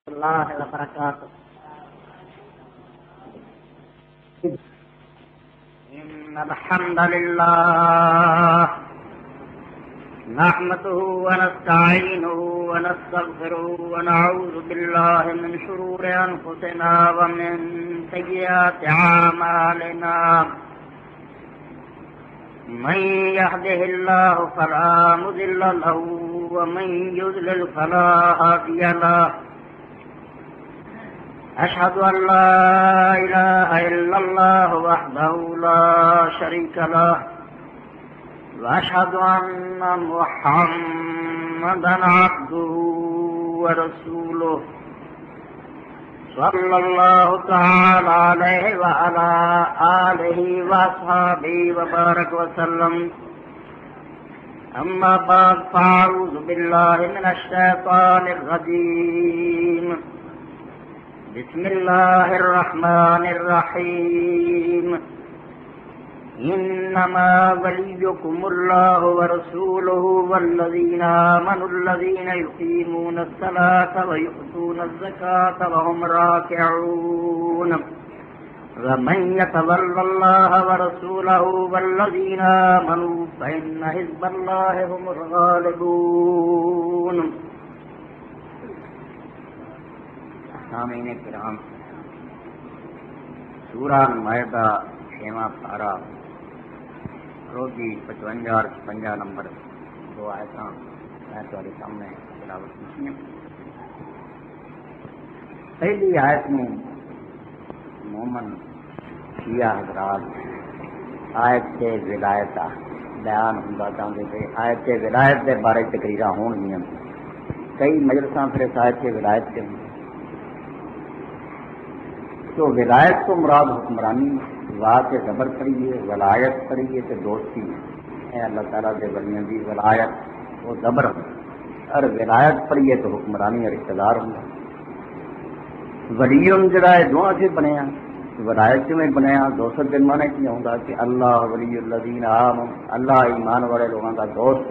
الله وبركاته. إن الحمد لله نحمده ونستعينه ونستغفره ونعوذ بالله من شرور أنفسنا ومن سيئات أعمالنا. من يهده الله فلا مضل له ومن يضلل فلا هادي له. أشهد أن لا إله إلا الله وحده لا شريك له، وأشهد أن محمدا عبده ورسوله صلى الله تعالى عليه وعلى آله وأصحابه وبارك وسلم. أما بعد فأعوذ بالله من الشيطان الرجيم. بسم الله الرحمن الرحيم. إنما وليكم الله ورسوله والذين آمنوا الذين يقيمون الصلاة ويؤتون الزكاة وهم راكعون. ومن يتول الله ورسوله والذين آمنوا فإن حزب الله هم الغالبون. سامعین کرام، سورہ مائدہ 6واں پارہ روزی 55 اور 56 نمبر دو آیتاں میں تمہارے سامنے تلاوت کی ہیں۔ پہلی آیت میں مومن شیعہ حضرات آیت سے ولایت بیان ہوتا چاہتے تھے، آیت سے ولایت کے بارے تقریراں ہون گیا، کئی مجلساں پھر اس آیت سے ولایت کے ہوں تو ولایت تو مراد حکمرانی ذات زبر پڑھیے، ولایت پڑھیے تو دوستی ہے اللہ تعالیٰ کے ولیوں کی ولایت وہ زبر اور ولایت پڑھیے تو حکمرانی اور اقتدار ہوں۔ ولی جڑا ہے دونوں سے بنیا، ولایت میں بنیا دوست دن مانے کی ہوں گا کہ اللہ ولی الذین آمنوا، اللہ ایمان والے لوگوں کا دوست،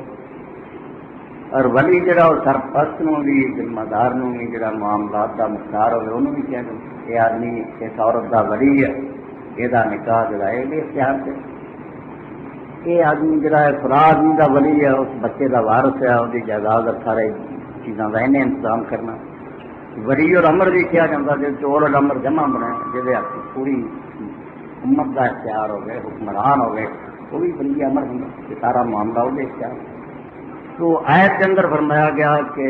اور ولی جڑا وہ سرپرست نو بھی ذمہ دار نو بھی جڑا معاملات کا مختار ہوئے انہوں بھی کہنا یہ آدمی اس عورت کا ولی ہے، یہ نکاح جڑا ہے یہ اختیار سے، یہ آدمی جڑا ہے فلاں آدمی کا ولی ہے، اس بچے کا وارث ہے، اس کی جائیداد اور سارے چیزاں کا انہیں انتظام کرنا۔ ولی اور امر بھی کیا جاتا ہے، چور اور امر جمع بنے جہد پوری امت کا اختیار ہو گئے، حکمران ہو گئے، وہ بھی ولی امر ہوں کہ سارا معاملہ وہ اختیار۔ تو آیت کے اندر فرمایا گیا کہ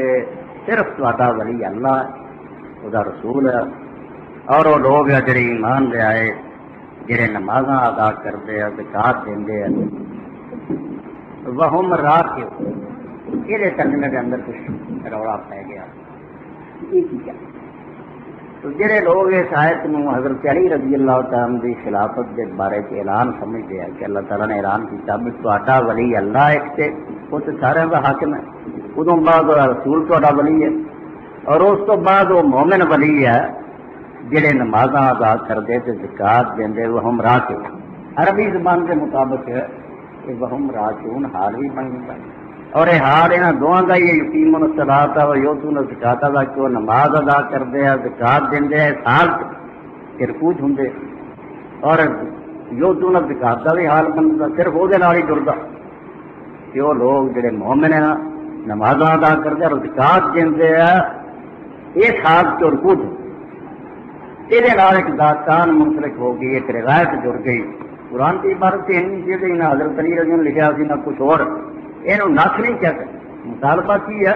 صرف تہاڈا ولی اللہ ہے، وہ رسول ہے، اور وہ لوگ ہیں جڑے ایمان لے آئے، جڑے نمازاں ادا کرتے ہیں، زکات دیندے ہیں، وہم راکعون۔ یہ ترجمے کے اندر کچھ روڑا پی گیا، تو جڑے لوگ اس آیت نو حضرت علی رضی اللہ تعالیٰ کی خلافت کے بارے کے اعلان سمجھتے ہیں کہ اللہ تعالیٰ نے اعلان کیا بھی تہاڈا ولی اللہ ایک سے وہ تو سارے کا حاکم ہے، ادوں بعد رسول تہاڈا ولی ہے، اور اس تو بعد وہ مومن ولی ہے جڑے نمازاں ادا کرتے تے زکات دیندے وہ ہم راکعون۔ عربی زبان کے مطابق یہ وہم راکعون حال بھی بن جاتا ہے، اور یہ حال یہاں دونوں کا یہ یقیمون الصلاۃ و یؤتون الزکاۃ کا کہ وہ نماز ادا کرتے ہیں، زکات دیندے ہیں، حال رکوع ہوندے، اور یؤتون الزکاۃ کا بھی حال بنتا، صرف وہ نال ہی جڑتا کہ وہ لوگ جڑے مومن ہیں نماز ادا کرتے اور زکات دیندے ہیں، اس حال کے رکوع یہ ایک داستان منسلک ہو گئی، ایک روایت جڑ گئی۔ قرآن کی عبارت سے نہ حضرت علی رضی اللہ عنہ لکھا سی نہ کچھ اور، یہ نقص نہیں کہہ سکتے۔ مطالبہ کی ہے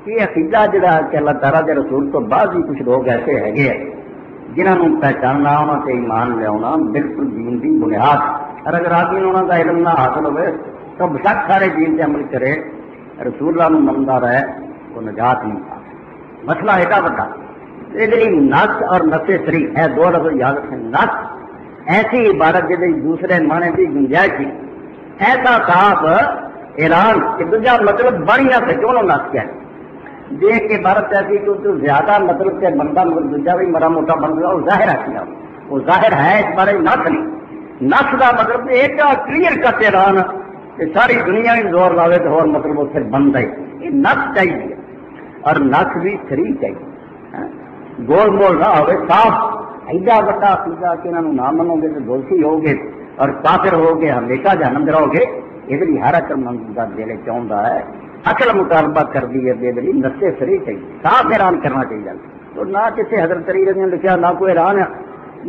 کہ عقیدہ جڑا کہ اللہ تعالیٰ کے رسول تو بعد بھی کچھ لوگ ایسے ہے جنہوں نے پہچاننا، انہوں سے ایمان لیا بالکل دین کی بنیاد، اور اگر آدمی انہوں کا علم نہ حاصل ہوئے تو بشک سارے دین سے عمل کرے، رسول اللہ منتا رہے، وہ نجات نہیں پا۔ مسئلہ ایڈا بڑا نقص اور نقص سری ہے، دو لفظ یاد رکھیں۔ نقص ایسی عبارت جی دوسرے معنی کی گنجائش تھی، ایسا صاف اعلان کہ دوجا مطلب بڑھ نہ سکے انہوں نقص کیا دیکھ کے عبارت ایسی کہ تو زیادہ مطلب سے بندہ دوجا بھی مرا موٹا بن گیا، وہ ظاہر ہے کیا وہ ظاہر ہے، اس بارے نقص نہیں۔ نقص کا مطلب ایک کلیئر کٹ اعلان کہ ساری دنیا میں زور لاوے تو اور مطلب وہ پھر بن گئے، یہ نقص چاہیے، اور نقص بھی صحیح چاہیے۔ گول مول نہ ہوئے، صاف ایڈا بڑا عقیدہ کہ انہوں نہ منو گے تو دوشی ہو گے اور کافر ہو گے، ہمیشہ جہنم رہو گے، یہ بھی ہر عقل مند کا دل چاہتا ہے، عقل مطالبہ کر دی ہے بے دلی نسے سری چاہیے، صاف اعلان کرنا چاہیے۔ تو نہ کسی حضرت علی رضی نے لکھا نہ کوئی اعلان ہے،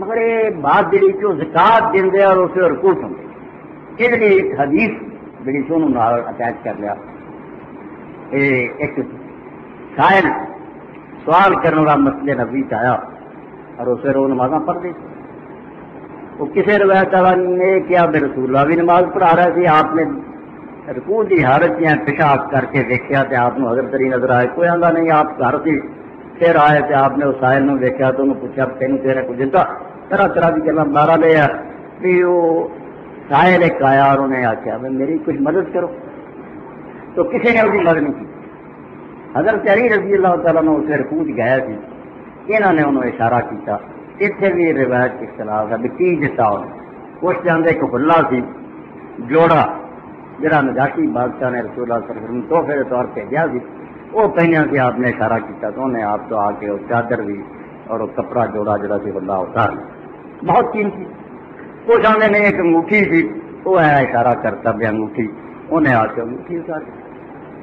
مگر یہ بات جی زکات دے اور اسے رکوع سنتے، یہ ایک حدیث جی سو اٹیچ کر لیا۔ ایک سائل سوال کرنے والا مسجد نبی آیا اور اسے رو نمازاں پڑھ دی، وہ کسی روایت نے کیا بے رسول اللہ بھی نماز پڑھا رہا سی، آپ نے رکوع کی حالت یا پیشاب کر کے دیکھا تو آپ نے حضرت علی نظر آئے، کوئی آدھا نہیں، آپ گھر سے پھر آئے تو آپ نے اس سائل نے دیکھا تو انہوں نے پوچھا تینوں تیرے کو جنتا طرح طرح کی گلا مارا لیا کہ وہ سائل ایک آیا اور انہیں آخیا میری کچھ مدد کرو، تو کسی نے اس کی مدد نہیں کی۔ حضرت علی رضی اللہ تعالیٰ نے اسے رکوع گیا سی، انہوں نے انہوں اشارہ کیا، اتنے بھی روایت کے خلاف ہے کی جتا اس جانے ایک کھلا سی جوڑا جڑا نجاشی بادشاہ نے رسول اللہ صلی اللہ علیہ وسلم تحفے کے طور پہ دیا سی، وہ پہنیا سے آپ نے اشارہ کیا تو انہیں آپ تو آ کے وہ چادر بھی اور وہ کپڑا جوڑا جڑا سی کھلا اتار بہت قیمتی، وہ جانے نے ایک انگوٹھی تھی وہ ہے اشارہ کرتا بھی انگوٹھی، انہیں آ کے انگوٹھی اتار۔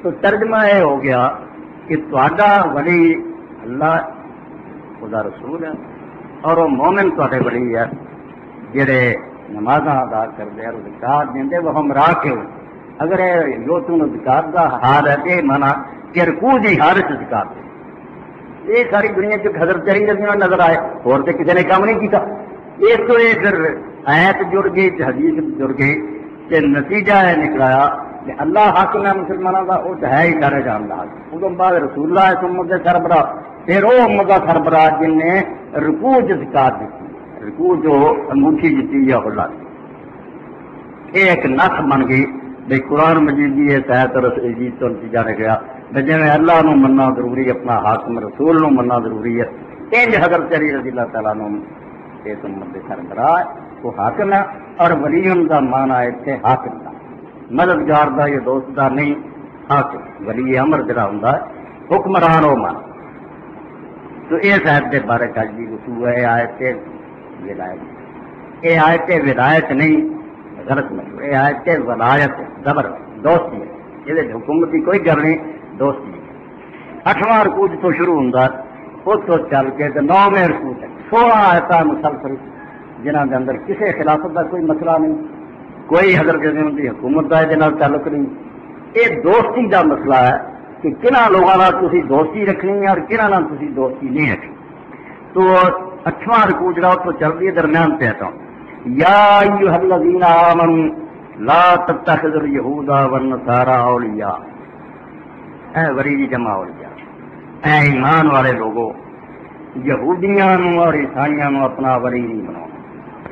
تو ترجمہ یہ ہو گیا کہ تہاڈا ولی اللہ خدا رسول ہے اور وہ مومن تہاڈے ولی ہے جڑے نمازاں ادا کرتے اور زکات دے وہ ہمراہ کے ہو۔ اگر جو تم زکات کا حال ہے یہ مانا کہ رکوع کی حالت زکات دے، یہ ساری دنیا چ حضرت علی رضی اللہ نظر آئے اور تو کسی نے کام نہیں کیتا، اس تو یہ پھر آیت جڑ گئی حدیث جڑ گئی کہ نتیجہ ہے نکلایا کہ اللہ حاکم ہے مسلمانوں کا، وہ ہے ہی سارے جانتا۔ اس کے بعد رسول اللہ اس امت کے سربراہ، پھر وہ امت کا سربراہ جن نے رکوع زکات دیتی، رکوع جو انگوٹھی دیتی یا اللہ دی، یہ ایک نس بن گئی بھائی قرآن مجید کی سہت اور عزیز تو نتیجہ نکلا جی اللہ نو مننا ضروری، اپنا حاکم رسول نو مننا ضروری ہے، انج حضرت علی رضی اللہ تعالیٰ نو اس امت کے سربراہ وہ حاکم ہے، اور ولی کا مانا ہے اتنے حاکم کا، مددگار دا یا دوست دا نہیں، حاکم ولی امر جڑا ہوں حکمران وہ مانا۔ تو اس آیت کے بارے جی رسول ہے آیت ولایت، یہ آیت ولایت نہیں غلط مطلب، یہ آیت ولایت زبر دوستی ہے، یہ حکومت کی کوئی گل نہیں، دوستی ہے۔ 8واں رکوع تو شروع ہوتا اس تو چل کے 9ویں رکوع تک 16 آیت مسلسل جنہوں کے اندر کسی خلافت کا کوئی مسئلہ نہیں، کوئی حضرت کی حکومت کا یہ تعلق نہیں، یہ دوستی کا مسئلہ ہے کہ کنہاں لوگوں تھی دوستی رکھنی ہے اور کنہاں تھی دوستی نہیں رکھنی۔ تو 8واں رکوع جڑا تو چلتی ہے درمیان پہ آتا ہوں، یا ایھا الذین آمنوا لا تتخذوا اليہود والنصارى اولیاء، اے ولی دی جمع اولیاء، اے ایمان والے لوگوں یہودیاں اور عیسائیاں اپنا ولی نہیں بناؤ،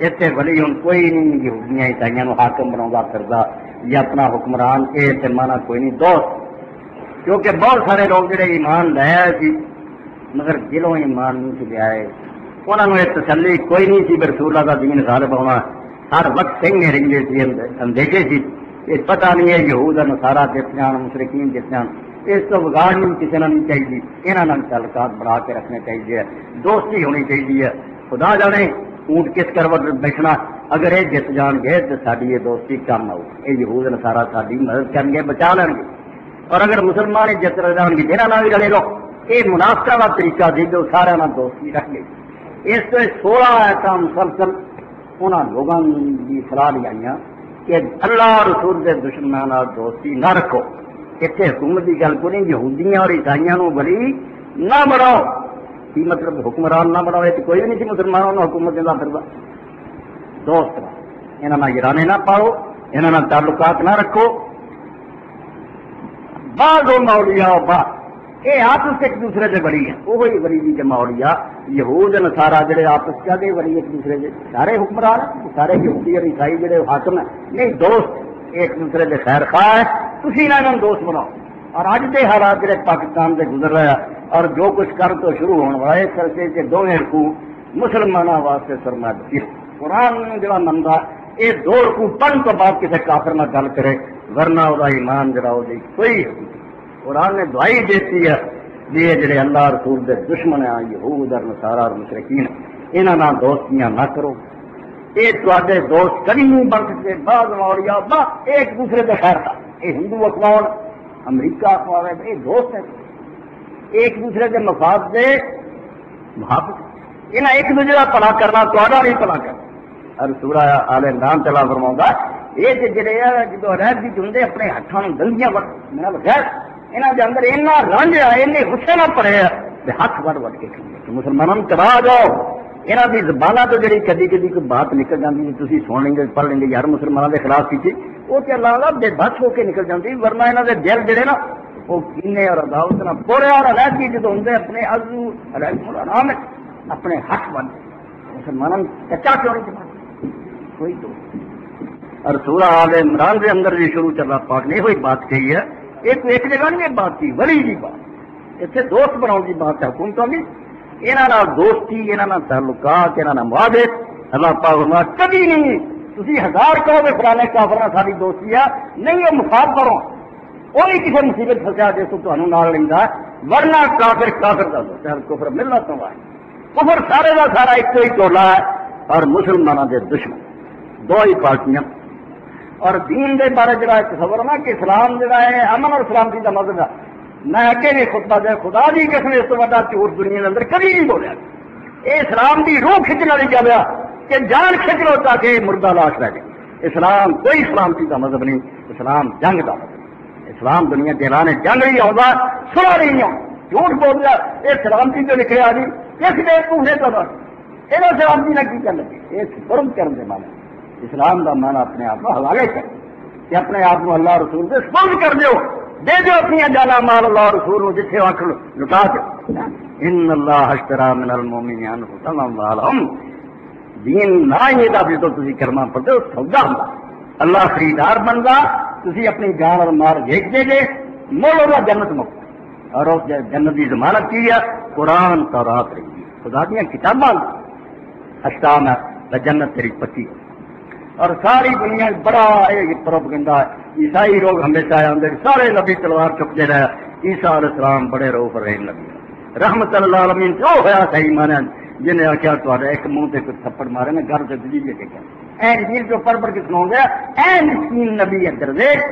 اتنے ولی ہوں کوئی نہیں یہودیاں عیسائیاں حاکم بنا کرتا یا اپنا حکمران، یہ مانا کوئی نہیں دوست، کیونکہ بہت سارے لوگ جڑے ایمان لے آئے سی مگر دلوں ایمان نہیں سی لے آئے، انہوں نے تسلی کوئی نہیں سی رسول اللہ کا دین غالب ہونا، ہر وقت کہیں رہتے سی، اندیشے سی، یہ پتہ نہیں ہے یہود نصارا جت جان مشرکین جت جان، اس کو بگاڑ نہیں کسی نے نہیں چاہیے، یہاں تعلقات بنا کے رکھنے چاہیے، دوستی ہونی چاہیے۔ خدا جانے اونٹ کس کروٹ بیٹھنا، اگر یہ جت جان گے تو ساری یہ دوستی کم آؤ، یہ یہود نصارا ساری مدد کریں گے، بچا لیں گے، اور اگر مسلمان جت جان گے جہاں بھی رلے لو، یہ منافقہ کا طریقہ سی جو سارے دوستی رکھ گئی۔ اس سے 16 آیت مسلسل انہوں لوگوں کی صلاح لی آئی کہ اللہ رسول کے دشمنوں دوستی نہ رکھو، اتنے حکومت کی گل کو نہیں، یہودیاں اور عیسائیاں ولی نہ بناؤ، کی مطلب حکمران نہ بناؤ، یہ کوئی بھی نہیں سی مسلمانوں نے حکومت دینا پھر دوست یہاں یارانے نہ پاؤ، یہاں تعلقات نہ رکھو، بعض اولیاء بعض یہ آپس ایک دوسرے سے بڑی ہے، وہی ولی کی جمع اولیاء یہود نصارا جڑے آپس کیا گئے ولی ایک دوسرے سے سارے حکمران سارے یہودی اور عیسائی جڑے حاکم ہیں نہیں دوست ایک دوسرے کے خیر خواہ ہے، تھی انہوں دوست بناؤ۔ اور اج کے حالات جڑے پاکستان سے گزر رہا ہے اور جو کچھ کر تو شروع ہونے والا ہے، اس طرح کے دونوں رکوع مسلمانوں واسطے سرمایہ قرآن جڑا منگا یہ 2 رکوع پڑھن تو بعد کسی کافر نہ گل کرے، ورنہ وہ ایمان جڑا ہو جائے کوئی قرآن نے دعائی دیتی ہے یہ جڑے اللہ رسول دے دشمن ہیں یہود اور نصارا اور مشرکین انہاں نال دوستیاں نہ کرو. یہ تواڈے دوست کبھی نہیں بن سکتے. بعض مولیا ایک دوسرے کے خیر تھا یہ ہندو اخبار امریکہ اخبار ہے یہ دوست ہے ایک دوسرے کے مفاد دے محافظ انہیں ایک دوسرے کا بھلا کرنا تہاڈا نہیں بھلا کرنا. اور سورہ آل عمران چلا فرماؤں گا یہ جڑے جدو رہتی چاہتے اپنے ہاتھوں گندیاں میرا بغیر یہاں کے اندر اینا رنج ہے این غصے نہ پڑے ہاتھ وڑ وڑ کے کھانے مسلمانوں چلا جاؤ. یہاں کی زبانوں تو جی کدی کدی کوئی بات نکل جاتی ہے تھی سن لیں گے پڑھ لیں گے یار مسلمانوں کے خلاف کی وہ تو اللہ بے بس ہو کے نکل جاتی ورنہ یہاں کے دل جڑے نا وہ کینے اور عداوت نہ پورے اور علیحدگی جدو ہوں اپنے ازو آرام اپنے ہاتھ بن مسلمانوں کچا کیوں نہیں چلا کوئی تو. اور سورہ آل عمران کے اندر بھی شروع چل رہا پاک نے وہی بات کہی ہے ایک جگہ نہیں یہ بات کی ولی کی بات اتنے دوست بناؤ کی بات ہے حکومتوں کی یہاں دوستی یہاں تعلقات یہاں معاہدے اللہ پاک کبھی نہیں تھی ہزار کہو کہ فلانے کافر ساری دوستی ہے نہیں وہ مفاد کرو وہی کسی مصیبت پھنسا جس کو تمہیں نال لینا ورنہ کافر کافر کا دوست کفر ملنا تو ہے کفر سارے کا سارا ایک ہی ٹولا ہے. اور مسلمانوں کے دشمن دو ہی پارٹیاں اور دین دے بارے جڑا تصور نا کہ اسلام جڑا ہے امن اور سلامتی کا مذہب ہے. میں اگے نہیں خطبہ دیا خدا دی قسم اس تو بڑا جھوٹ دنیا کے اندر کبھی نہیں بولیا. یہ اسلام کی روح کھچنا نہیں چاہیا کہ جان کھچ لو تاکہ مردہ لاش رہ جائے. اسلام کوئی سلامتی کا مذہب نہیں اسلام جنگ کا مذہب. اسلام دنیا کے اعلان جنگ نہیں آؤگا سنا نہیں آؤں جھوٹ بول رہا یہ سلامتی جو لکھے آ جی کس دے پوچھے تو یہ سلامتی نہ کی کر لگے یہ فرم کرنے کے مانا اسلام کا مانا اپنے آپ کو حوالے کر کہ اپنے آپ کو اللہ رسول سے سپرد کر دو دے دو اپنی جانا مال اللہ رسول جتنے آخر لٹا دو. ان اللہ اشترا من المؤمنین انفسهم واموالهم دین نہ یہ بھی تو تھی کرنا پڑتا سودا ہوں اللہ خریدار بنتا تھی اپنی جان اور مال دیکھ دے گے مول ہوگا جنت مکتا اور اس جنت کی ضمانت کی ہے قرآن تورات رہی خدا دیا کتاباں احکام ہے جنت تیری پکی اور ساری دنیا بڑا پروپگنڈا ہے. عیسائی لوگ ہمیشہ آتے سارے نبی تلوار چکتے رہے عیسیٰ علیہ السلام بڑے روح رہے نبی رحمت اللہ عالمین جو ہوا صحیح مانے جنہیں آخیا تو ایک منہ سے کچھ تھپڑ مارے نا گھر سے دلی لے کے گیا این جیل جو پڑھ پڑھ کے سنا گیا این مسکین نبی ادھر دیکھ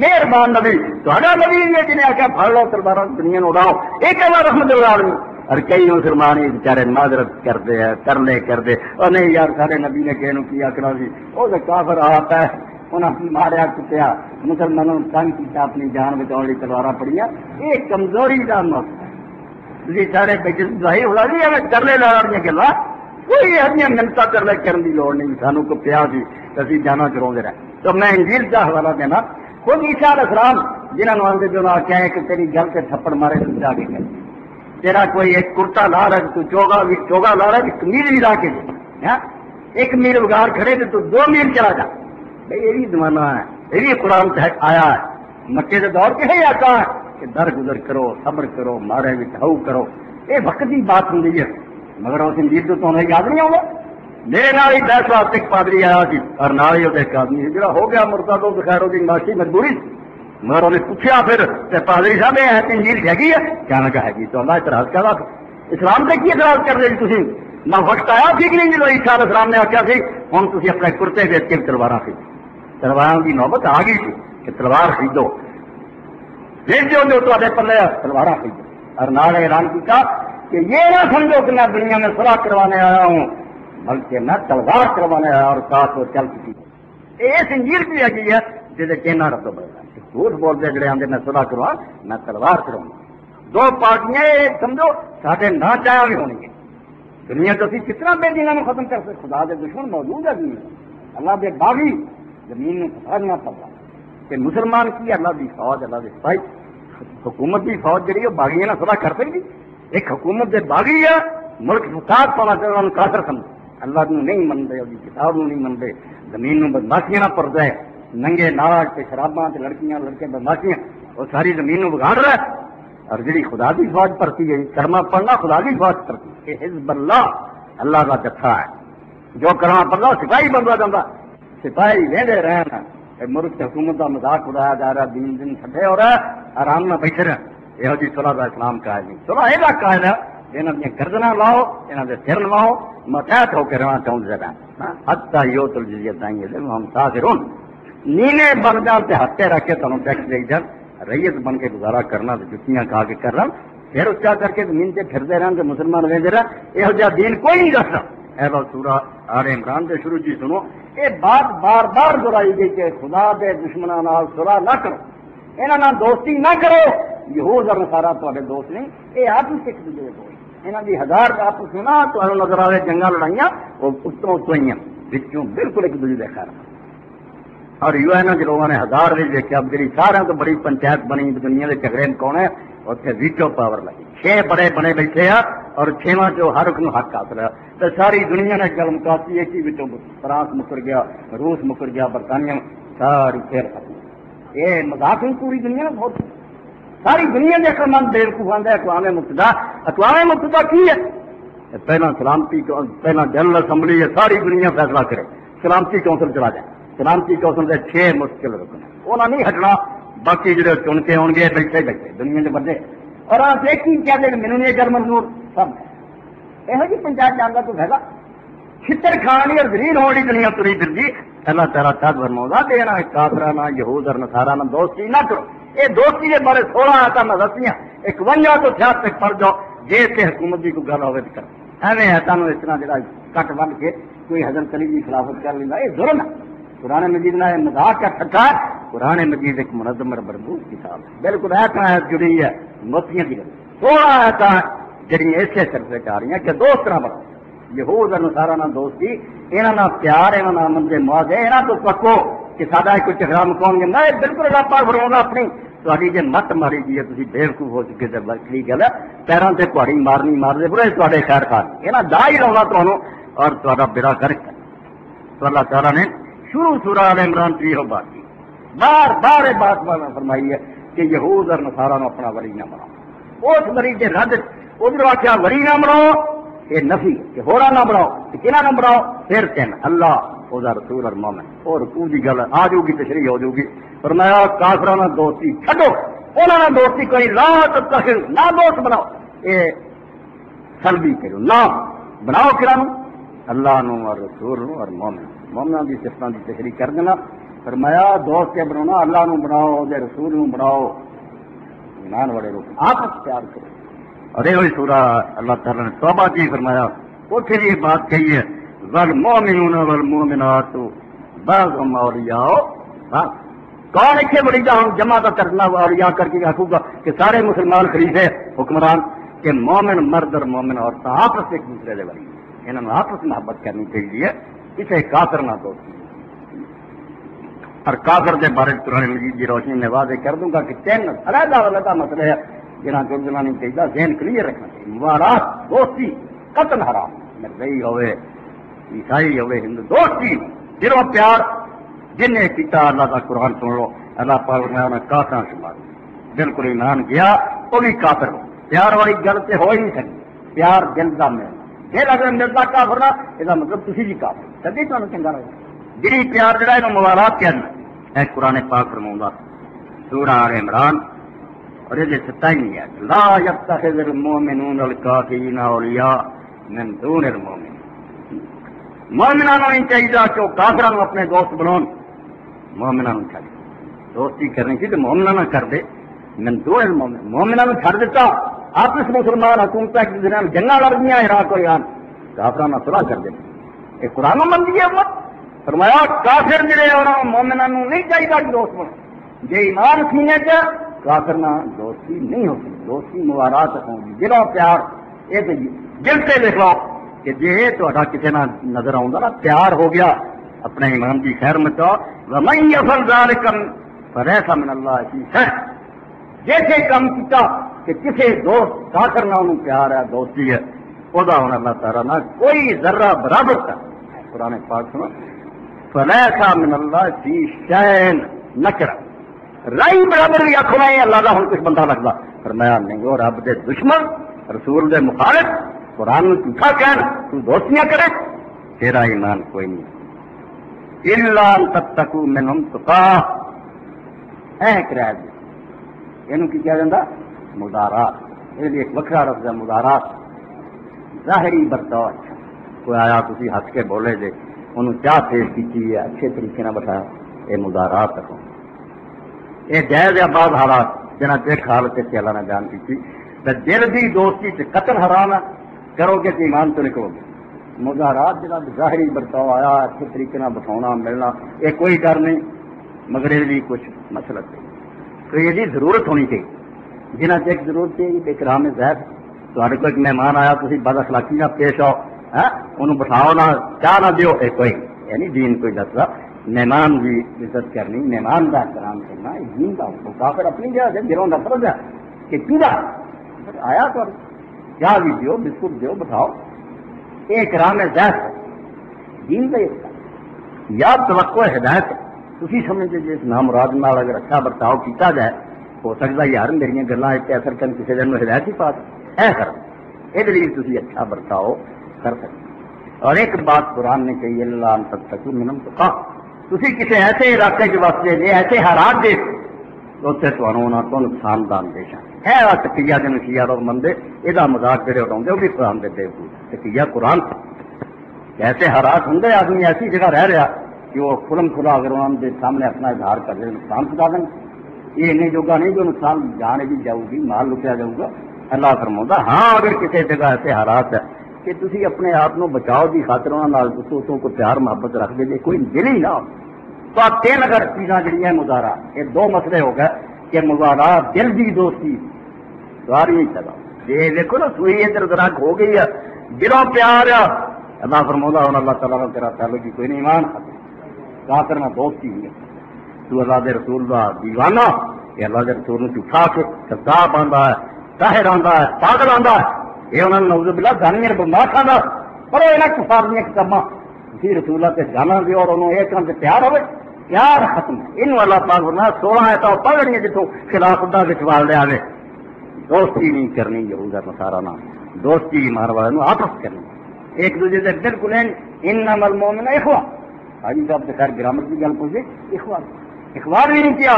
مہربان نبی تو نبی ہے جنہیں آخیا پھڑ لو تلوار دنیا میں اڑاؤ ایک اللہ رحمت اللہ عالمین. اور کئی مسلمان بچارے معذرت کرتے ہیں کرنے اور نہیں یار سارے نبی نے کہنے کی آکڑا سی وہ تو کافر آتا ہے انہیں ماریا کٹیا مسلمانوں نے تنگ کیا اپنی جان بچاؤ لی تلوار پڑیاں یہ کمزوری کا مسئلہ ہے. سارے بھائی ہوا جی ہمیں کرنے لا رہی گلا کوئی ایسا منتا کرنے کرنے کی لوڑ نہیں سانو کو پیا سی اسی جانا چروندے رہے. تو میں انجیل کا حوالہ دینا خود عیسیٰ علیہ السلام جنہوں نے آتے جو آخیا ہے کہ تیری گل سے تھپڑ مارے تو جا کے کر تیرا کوئی ایک کرتا لا رہا ہے تو چوگا لا رہا ہے ایک میل بھی لا کے دے ایک میل بگاڑ کھڑے تو 2 میل چلا جا بھائی یہ بھی زمانہ ہے یہ بھی قرآن تحت آیا ہے مکے کے دور کے ہی آتا ہے کہ در گزر کرو صبر کرو مارے بھی ہو کرو یہ وقت کی بات ہوں ہے مگر اس انجیل تو انہیں یاد نہیں ہوگا. میرے نال ہی 10 واسطے ایک پادری آیا سی اور نال ہی ایک آدمی جڑا ہو گیا مردہ تو خیر وہ معاشی مجبوری مگر انہیں پوچھا پھر پادری صاحب یہ انجیل ہے کیا نہ ہے تو اللہ اعتراض کر رہا اسلام سے کی اعتراض کر رہے تھی نہ وقت آیا ٹھیک نہیں جی عیسیٰ علیہ السلام نے آخیا سی ہوں تھی اپنے کرتے بیچ کے تلوار خرید تلوار کی نوبت آ گئی تھی کہ تلوار خریدو بیچ دو جو تے پلے تلوار خریدو اور نال اعلان کیا کہ یہ نہ سمجھو کہ میں دنیا میں صلاح کروانے آیا ہوں بلکہ میں تلوار کروانے آیا اور ساتھ وہ چل چکی اس انجیل کی ہے ہے جسے کہنا رب بڑھتا جھوٹ بولتے جڑے آتے میں صلاح کروا میں تلوار کراؤں دو پارٹیاں سمجھو سارے نہ چاہا بھی ہونی ہے دنیا تو اسی کتنا بے دینوں میں ختم کر سکتے خدا کے دشمن موجود ہے دنیا اللہ کے باغی زمین میں پھسانا پڑ رہا کہ مسلمان کی اللہ کی فوج اللہ کے سپاہی حکومت کی فوج جہی وہ باغیاں نہ صلاح کر سکتی ایک حکومت کے باغی ہے ملک فساد پانا چاہتا انہوں کافر سمجھے اللہ کو نہیں منتے وہ کتاب نہیں منتے زمین میں بدماشیاں نہ پڑتا ہے ننگے ناج کے شراباں لڑکیاں لڑکے بدماشیاں وہ ساری زمین میں بگاڑ رہا ہے اور جی خدا کی فوج پڑتی ہے کرما پڑھنا خدا کی فوج پڑتی ہے یہ حزب اللہ کا جتھا ہے جو کرما پڑھنا سپاہی بنتا جاتا سپاہی وہدے رہنا ملک حکومت کا مذاق اڑایا جا رہا دن چھٹے ہو رہا ہے آرام نہ بیٹھے رہے یہ جی صلح کا اسلام قائد نہیں. صلح یہ قائد ہے یہاں دیا گردنا لاؤ یہاں کے سر لواؤ متحد ہو کے رہنا چاہوں جگہ حتی یو تل جزیت آئیں گے ہم ساخرون نینے بن جان سے ہتھے رکھ کے تمہیں ٹیکس دے جان ریت بن کے گزارا کرنا تو جتیاں کھا کے کر رہا پھر اچھا کر کے مینتے پھرتے رہن تو مسلمان رہتے رہا یہ جہاں دین کوئی نہیں دستا. اے لو سورہ آل عمران کے شروع جی سنو یہ بات بار بار دہرائی گئی کہ خدا دے دشمنوں نال صلح نہ کرو انہاں نال دوستی نہ کرو. یہود اور نصارا تہاڈے دوست نہیں یہ آپس ایک دوسرے دوست انہاں دی ہزار آپس میں نہ تمہیں نظر آئے جنگاں لڑائیاں وہ اتوں اتوں بچوں بالکل ایک دوسرے دے خیر. اور یو این کے لوگوں نے ہزار بھی دیکھا اب جی سارا تو بڑی پنچایت بنی دنیا کے جھگڑے میں کون ہے اتنے ویٹو پاور لگی 6 بڑے بنے بیٹھے آ اور 6واں چ ہر ایک حق حاصل ہے. تو ساری دنیا نے گل مکاسی ایک ہی فرانس مکر گیا روس مکر گیا برطانیہ ساری پھر ختم. یہ مذاق نہیں پوری دنیا میں بہت ساری دنیا کے اکرمند بیوقوف آتا ہے. اقوام متحدہ کی ہے پہلا سلامتی پہلا جنرل اسمبلی ہے ساری دنیا فیصلہ کرے سلامتی کونسل چلا جائے. سلامتی کونسل کے 6 مشکل رکن انہوں نہیں ہٹنا باقی جڑے چن کے آؤ گے بیٹھے بیٹھے دنیا کے بندے. اور آپ ایک ہی کہتے ہیں مینو نہیں کر منظور سب یہ جی پنچایت جانا تو ہے چھتر کھانی اور زلیل ہونے دنیا تری پھر جی اللہ تعالیٰ تد فرماؤں دینا کافرانہ یہود اور نصارا نہ دوستی نہ کرو. یہ دوستی کے بارے 16 آتا میں دسیاں 51 تو سیاست تک پڑھ جاؤ جی اتنے حکومت کی کوئی گل ہوئے تو کر ایویں ہے تمہیں اس طرح جا کٹ بن کے کوئی حضرت علی کی خلافت کر لینا یہ ظلم ہے. قرآن مجید نے مذاق کا ٹھٹا ہے. قرآن مجید ایک منظم اور مربوط کتاب ہے بالکل ایت جڑی ہے موتیاں کی 16 آیت جڑی ایسے سرفے آ رہی ہیں کہ دوست طرح بڑھو یہود اور نصارا نہ دوستی یہاں پیار یہاں امن کے معاہدے یہاں تو پکو کہ سارا کوئی چکرا مکاؤ گے میں بالکل اللہ پاک فرماؤں اپنی تاری جی مت ماری جی تھی بےوقوف ہو چکے تو بڑی گل ہے پیروں سے کہاڑی مارنی مارتے برے تے خیر خان یہاں دا ہی رہنا تمہوں اور تا بیڑا گرک ہے. تو اللہ تعالیٰ نے شروع سورہ آل عمران کی یہ بات کی بار بار یہ بات فرمائی ہے کہ یہود اور نصارا نو اپنا ولی نہ بناؤ. اس ولی کے رد ادھر آخیا ولی نہ بناؤ یہ نفی کہ ہورا نہ بناؤ کنہ نہ بناؤ پھر کہن اللہ وہ رسول اور مومن اور رکوع کی گل آ جائے گی تشریح ہو جائے گی. فرمایا کافرانہ دوستی چھڈو انہوں نے دوستی کوئی لا تتخذ نہ دوست بناؤ یہ سلبی کرو نہ بناؤ کرا اللہ نو اور رسول نو اور مومنوں کی صفتوں کی تشریح کر دینا. فرمایا دوست کے بناؤ اللہ نو بناؤ دے رسول نو بناؤ ایمان والے لوگ آپس پیار کرو. اور یہ سورہ اللہ تعالیٰ نے توبہ کی فرمایا اتنے یہ بات کہی ہے والمؤمنون والمؤمنات بعضهم اولیاء بعض. کون اتنے بڑی ہم جمع کا کرنا اولیاء کر کے آخوں گا کہ سارے مسلمان خلیفے حکمران کہ مومن مرد اور مومن عورتیں آپس ایک دوسرے کے ولی انہوں آپس محبت کرنی چاہیے اسے کافر نہ دوستی. اور کافر کے بارے قرآن مجید کی روشنی میں واضح کر دوں گا کہ 3 علیحدہ مسئلے ہے جنہاں کو نہیں چاہیے ذہن کلیئر رکھنا چاہیے. موالات دوستی قتل حرام مرزئی ہوئے عیسائی ہوئے ہندو دوستی دلوں پیار جن نے کیتا اللہ کا قرآن سن لو اللہ پاک نے انہیں کافر شمار بالکل ایمان گیا وہ بھی کافر ہو. پیار والی گل سے ہو ہی نہیں سکتی پیار دل کا ملنا دل اگر ملتا کافر نہ یہ مطلب تھی بھی کافر کدی تمہیں چنگا رہے جی پیار جڑا ہے موالات کہنا ہے قرآن پاک فرماؤں سورہ آل عمران اور یہ 27 ہے لا يتخذ المؤمنون الکافرین اولیاء من دون المؤمنین. مومنوں نہیں چاہیے کہ وہ کافروں اپنے دوست بناؤ مومنوں چاہیے دوستی کرنی چاہیے تو مومنوں نہ کر دے من دون المؤمنین. مومنوں چھڑ دیتا آپس مسلمان حکومت ایک دوسرے جنگاں لڑ گیا عراق اور ایران کافروں نے صلح کر دے یہ قرآن مندی ہے امت. فرمایا کافر جڑے اور مومنوں نہیں چاہیے کہ دوست بنو جی ایمان سینے چ کافر نہ دوستی نہیں ہوتی. دوستی موارات ہوں گی دلوں پیار یہ تو دل سے لکھ لو کہ جی تا کسی نہ نظر آؤں نا پیار ہو گیا اپنے ایمان کی خیر مچاؤ ومن یفعل ذلک فلیس من اللہ فی شیء. جیسے کام کیتا کہ کسی دوست کافر نہ انہوں پیار ہے دوستی ہے وہ ہونا اللہ تعالیٰ نہ کوئی ذرہ برابر کا قرآن پاک سنو فلیس من اللہ فی شیء نکرہ رائی برابر بھی آخو میں اللہ کا ہوں کچھ بندہ لگتا فرمایا نہیں وہ رب دے دشمن رسول دے مخالف قرآن میں جھوٹا کہنا تو دوستیاں کرے تیرا ایمان کوئی نہیں. الا ان تتقوا منهم تقاۃ اے کرا دی یہ کی کیا جاتا مدارات یہ ایک وکرا لفظ ہے مدارات ظاہری برتاؤ اچھا کوئی آیا تھی ہس کے بولے جے انہوں چاہ پیش کی ہے اچھے طریقے نہ بٹھایا یہ مدارات رکھو یہ جائز ہے بعض حالات جنہیں ایک حالت سے اللہ نے بیان کی دل کی دوستی سے قتل حرام ہے کرو گے تو ایمان تو نکلو گے مظاہرات جناب ظاہری برتاؤ آیا اچھے طریقے نہ بٹھاؤنا ملنا یہ کوئی ڈر نہیں مگر یہ بھی کچھ مسلط ہے تو یہ جی ضرورت ہونی چاہیے جنہیں ایک ضرورت چاہیے اکرام زید تھوڑے کو ایک مہمان آیا تھی بد اخلاقی نہ پیش آؤ انہوں بٹھاؤ نہ چاہ نہ دیو کوئی یعنی دین کوئی دستا مہمان کی عزت کرنی مہمان کا احترام کرنا دین کا کافر اپنی جگہ سے گروں کا فرض ہے کہ کیدا آیا تو چاہ بھی دیو بسکٹ دیو بٹھاؤ یہ اکرام زید دین کا یا توقع ہدایت تھی سمجھتے جی اس نامراد نال اگر اچھا برتاؤ کیتا جائے ہو سکتا یار میری گلیں اثر کر کسی دن ہدایت ہی پا ہے کر یہ لیے تھی اچھا برتاؤ کر سکتے اور ایک بات قرآن نے کہی اللہ تتقوا منهم تقا تھی کسی ایسے علاقے کے واسطے جی ایسے حالات دے تو تو نقصان دان دے ہے تقیہ کے نشیا لوگ مندے یہ مذاق جڑے اٹھاؤں وہ بھی قرآن دے بے تقیہ قرآن ایسے حالات ہوں آدمی ایسی جگہ رہ رہا کہ وہ کھلم کھلا اگر انہوں نے سامنے اپنا اظہار کر دے نقصان پہنچا دیں یہ نہیں جوگا نہیں جو نقصان جان بھی جاؤ گی مال لٹیا جاؤ گا اللہ فرماؤں ہاں اگر کسی جگہ ایسے حالات ہے کہ تھی اپنے آپ کو بچاؤ کی خاطر انہوں کو پیار محبت رکھ دے جی کوئی دل ہی نہ ہو تو آپ تین اگر چیزاں جہاں مظاہرہ یہ دو مسئلے ہو گئے کہ مظاہرہ دل کی دوستی سواری نہیں چلا یہ دیکھو نا سوئی ادھر ادھر ہو گئی ہے دلوں پیار ہے اللہ فرماؤں اللہ تعالیٰ کا تیرا تعلق کی کوئی نہیں ایمان کہا کرنا دوستی ہے تو اللہ کے رسول کا دیوانہ یہ اللہ کے رسول نے جھوٹا کے کذاب آتا ہے طاہر آتا ہے پاگل آتا ہے یہ انہوں نے نعوذ باللہ گانیاں بمار کھانا پر یہاں کفار دیا کتاباں اسی رسول اللہ سے جانا دے اور انہوں یہ کام سے پیار ہوئے پیار ختم ان اللہ پاک فرمایا 16 ہے تو پڑھنی جتوں خلاف اللہ کے سوال دے آگے دوستی نہیں کرنی یہودا نصارا نہ دوستی ایمان والوں آپس کرنی ایک دوسرے سے بالکل انما المؤمنون اخوہ حاجی صاحب سے خیر گرامر کی گل پوچھے اخوان بھی نہیں کیا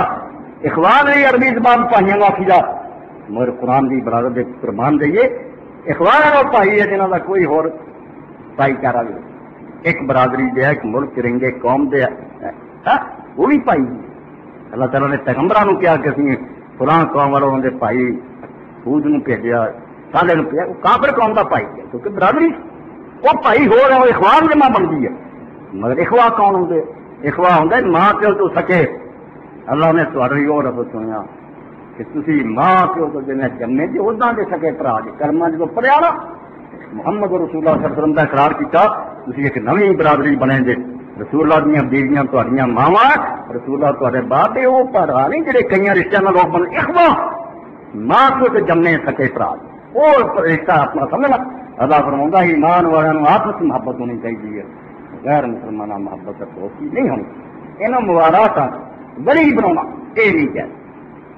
اخوان نہیں عربی زبان پائیاں آخی جا مگر قرآن کی برادر دے قربان دئیے اخوان اور پائی ہے جنہوں کا کوئی ہور بھائی چارہ بھی ایک برادری دے ایک ملک رنگے قوم دے وہ بھی پائی اللہ تعالیٰ نے پیغمبروں کیا کہ فلاں قوم والوں نے پائی خود نو بھیجا سالے نو بھیجا کافر قوم کا پائی ہے کیونکہ برادری وہ پائی ہو رہا وہ اخوان جمع بنتی ہے مگر اخوا کون ہوں اخوا ہوں ماں پیو تو سکے اللہ نے تھوڑی اور رب سنیا کہ تھی ماں پیو تو جن جمے جی ادا دے سکے برا جی کلمہ جب پڑھیا نا محمد رسول اللہ صلی اللہ علیہ وسلم کا اقرار کیا تھی ایک نویں برادری بنے جی رسول اللہ دیا بیویاں تھوڑیاں ماواں رسول اللہ تے باپ وہ پڑھا نہیں جڑے کئی رشتہ میں لوگ بنے اخوا ماں پیو تو جمے سکے برا وہ رشتہ اپنا سمجھنا اللہ فرماؤں ایمان والوں آپس محبت ہونی چاہیے غیر مسلمان محبت دوستی نہیں ہونی انہوں مظاہرات بڑی بنا یہ نہیں کہہ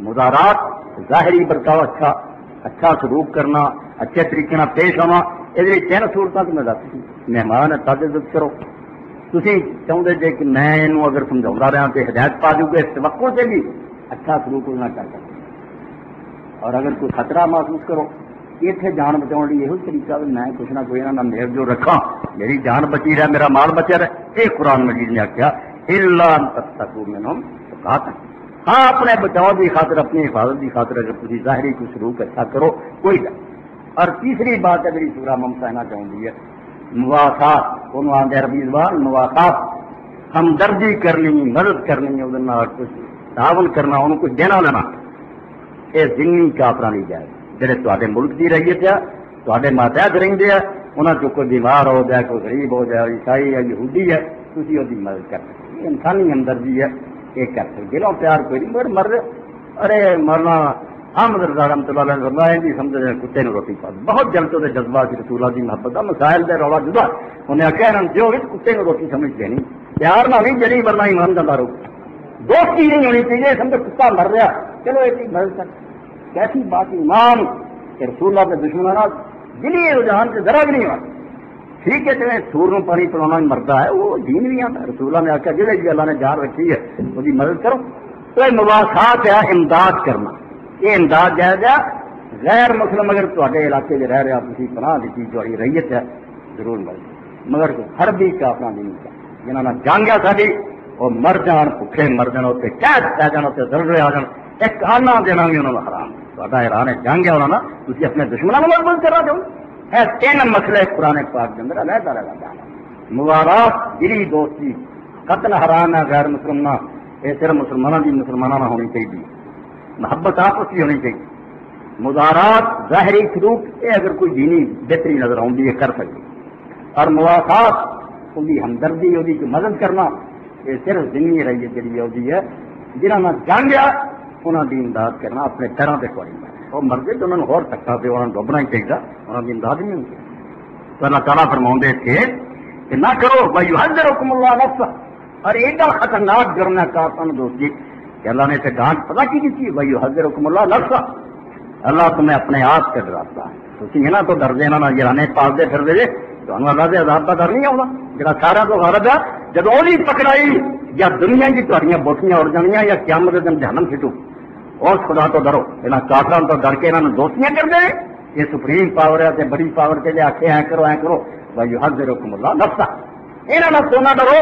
مظاہرات ظاہری برتاؤ اچھا سلوک کرنا اچھے طریقے پیش آنا یہ تین صورتوں میں دس مہمان ہے تد عزت کرو تھی چاہتے جی کہ میں یہ اگر سمجھا رہا تو ہدایت پا دوں گا اس وقت سے بھی اچھا سلوک نہ کر سکتے اور اگر کوئی خطرہ محسوس کرو اتنے جان بچاؤ لیے یہ طریقہ بھی میں کچھ نہ کوئی نہ میل جو رکھا میری جان بچی رہے میرا مال بچا رہے یہ قرآن مجید نے آخیا الا ان تتقوا منهم تقاتا ہاں اپنے بچاؤ کی خاطر اپنی حفاظت کی خاطر اگر تھی ظاہری کوئی سلوک اچھا کرو کوئی نہ اور تیسری بات ہے میری سورہ ممتحنہ چاہیے ہے مواقعات انہوں آدھے عربی زبان مواقعات ہمدردی کرنی مدد کرنی کچھ تعاون کرنا انہوں کچھ دینا لینا یہ ضمنی کافراں نہیں جائے جڑے تے ملک کی رہیت ہے تے ماتحت رہتے ہیں انہوں کو کوئی بیمار ہو جائے کوئی غریب ہو جائے عیسائی ہے یہودی ہے تھی وہ مدد کر سکتے انسانی ہمدردی ہے یہ کر سکتے دلوں پیار کوئی نہیں مگر مرد ارے مرنا احمد رضا رحمۃ اللہ علیہ جی سمجھ کتے نے روٹی پا بہت جلد وہ جذبات رسول اللہ کی محبت کا مسائل دے رولا جدا انہیں آخیا جو کتے نے روٹی سمجھتے نہیں پیار نہ نہیں جلی مرنا ایمان کا دارو دوستی نہیں ہونی چاہیے سمجھو کتا مر رہا چلو یہ مدد کر کیسی بات ایمان کہ رسول اللہ کے دشمنوں دلی رجحان سے ذرا بھی نہیں ہوا ٹھیک ہے جی سور میں پانی پلانا مرتا ہے وہ دین بھی آتا ہے رسول اللہ نے آخیا جہاں جی اللہ نے جان رکھی ہے وہ مدد کرو تو یہ مواقعات ہے امداد کرنا یہ امداد جائز ہے غیر مسلم اگر تے علاقے میں رہ رہا تھی پناہ دیتی تاری ریت ہے ضرور مل جائے، مگر ہر بھی کافر نہیں جنہوں نے جانگیا ساری وہ مر جان بھوکے مر جان اتنے قید پی جان اتنے ضرورے آ جان ایک آنا دینا بھی انہوں نے حرام تا ایران ہے جانگیا انہوں نے تھی اپنے دشمنوں کو مضبوط کرا دو ہے تین مسئلے قرآن پاک کے اندر علیحدہ علیحدہ موارات دلی دوستی قتل حرام ہے غیر مسلمان یہ صرف مسلمانوں کی مسلمانوں ہونی چاہیے، محبت آپس کی ہونی چاہیے، مزارات ظاہری سلوک یہ اگر کوئی دینی بہتری نظر آتی ہے کر سکتی، اور موافقات ان کی ہمدردی وہ مدد کرنا یہ صرف دینی ریت جی ہوتی ہے جنہوں نے جانگیا انہوں کی امداد کرنا اپنے پیروں سے کوئی وہ مرضی تو انہوں نے اور تکا پہ انہوں نے ڈبنا ہی چاہیے، انہوں کی امداد نہیں ہوتی تو اللہ تعالیٰ فرماؤں تھے کہ نہ کرو بھائی حضرکم اللہ نفس، اور ایڈا خطرناک جرم ہے کافروں دوستی کہ اللہ نے اسے ڈانٹ پتا کی تھی بھائی حضرکم اللہ نفس، اللہ تمہیں اپنے آپ سے ڈراتا ہے تھی ہے نا تو ڈر دینا نہ جرانے پالتے پھر دے تو اللہ سے عذاب کا ڈر نہیں آؤگا جڑا سارا تو غرض ہے جب وہ پکڑائی یا دنیا کی تھوڑیاں بوٹیاں اڑ جانیاں یا قیامت کے دن جہنم چھٹو اس خدا تو ڈرو یہاں کافروں تو ڈر کے یہاں دوستیاں کر دے یہ سپریم پاور ہے بڑی پاور کے لیے آخے ایਂ کرو بھائی حضرکم اللہ نفس یہاں تو نہ ڈرو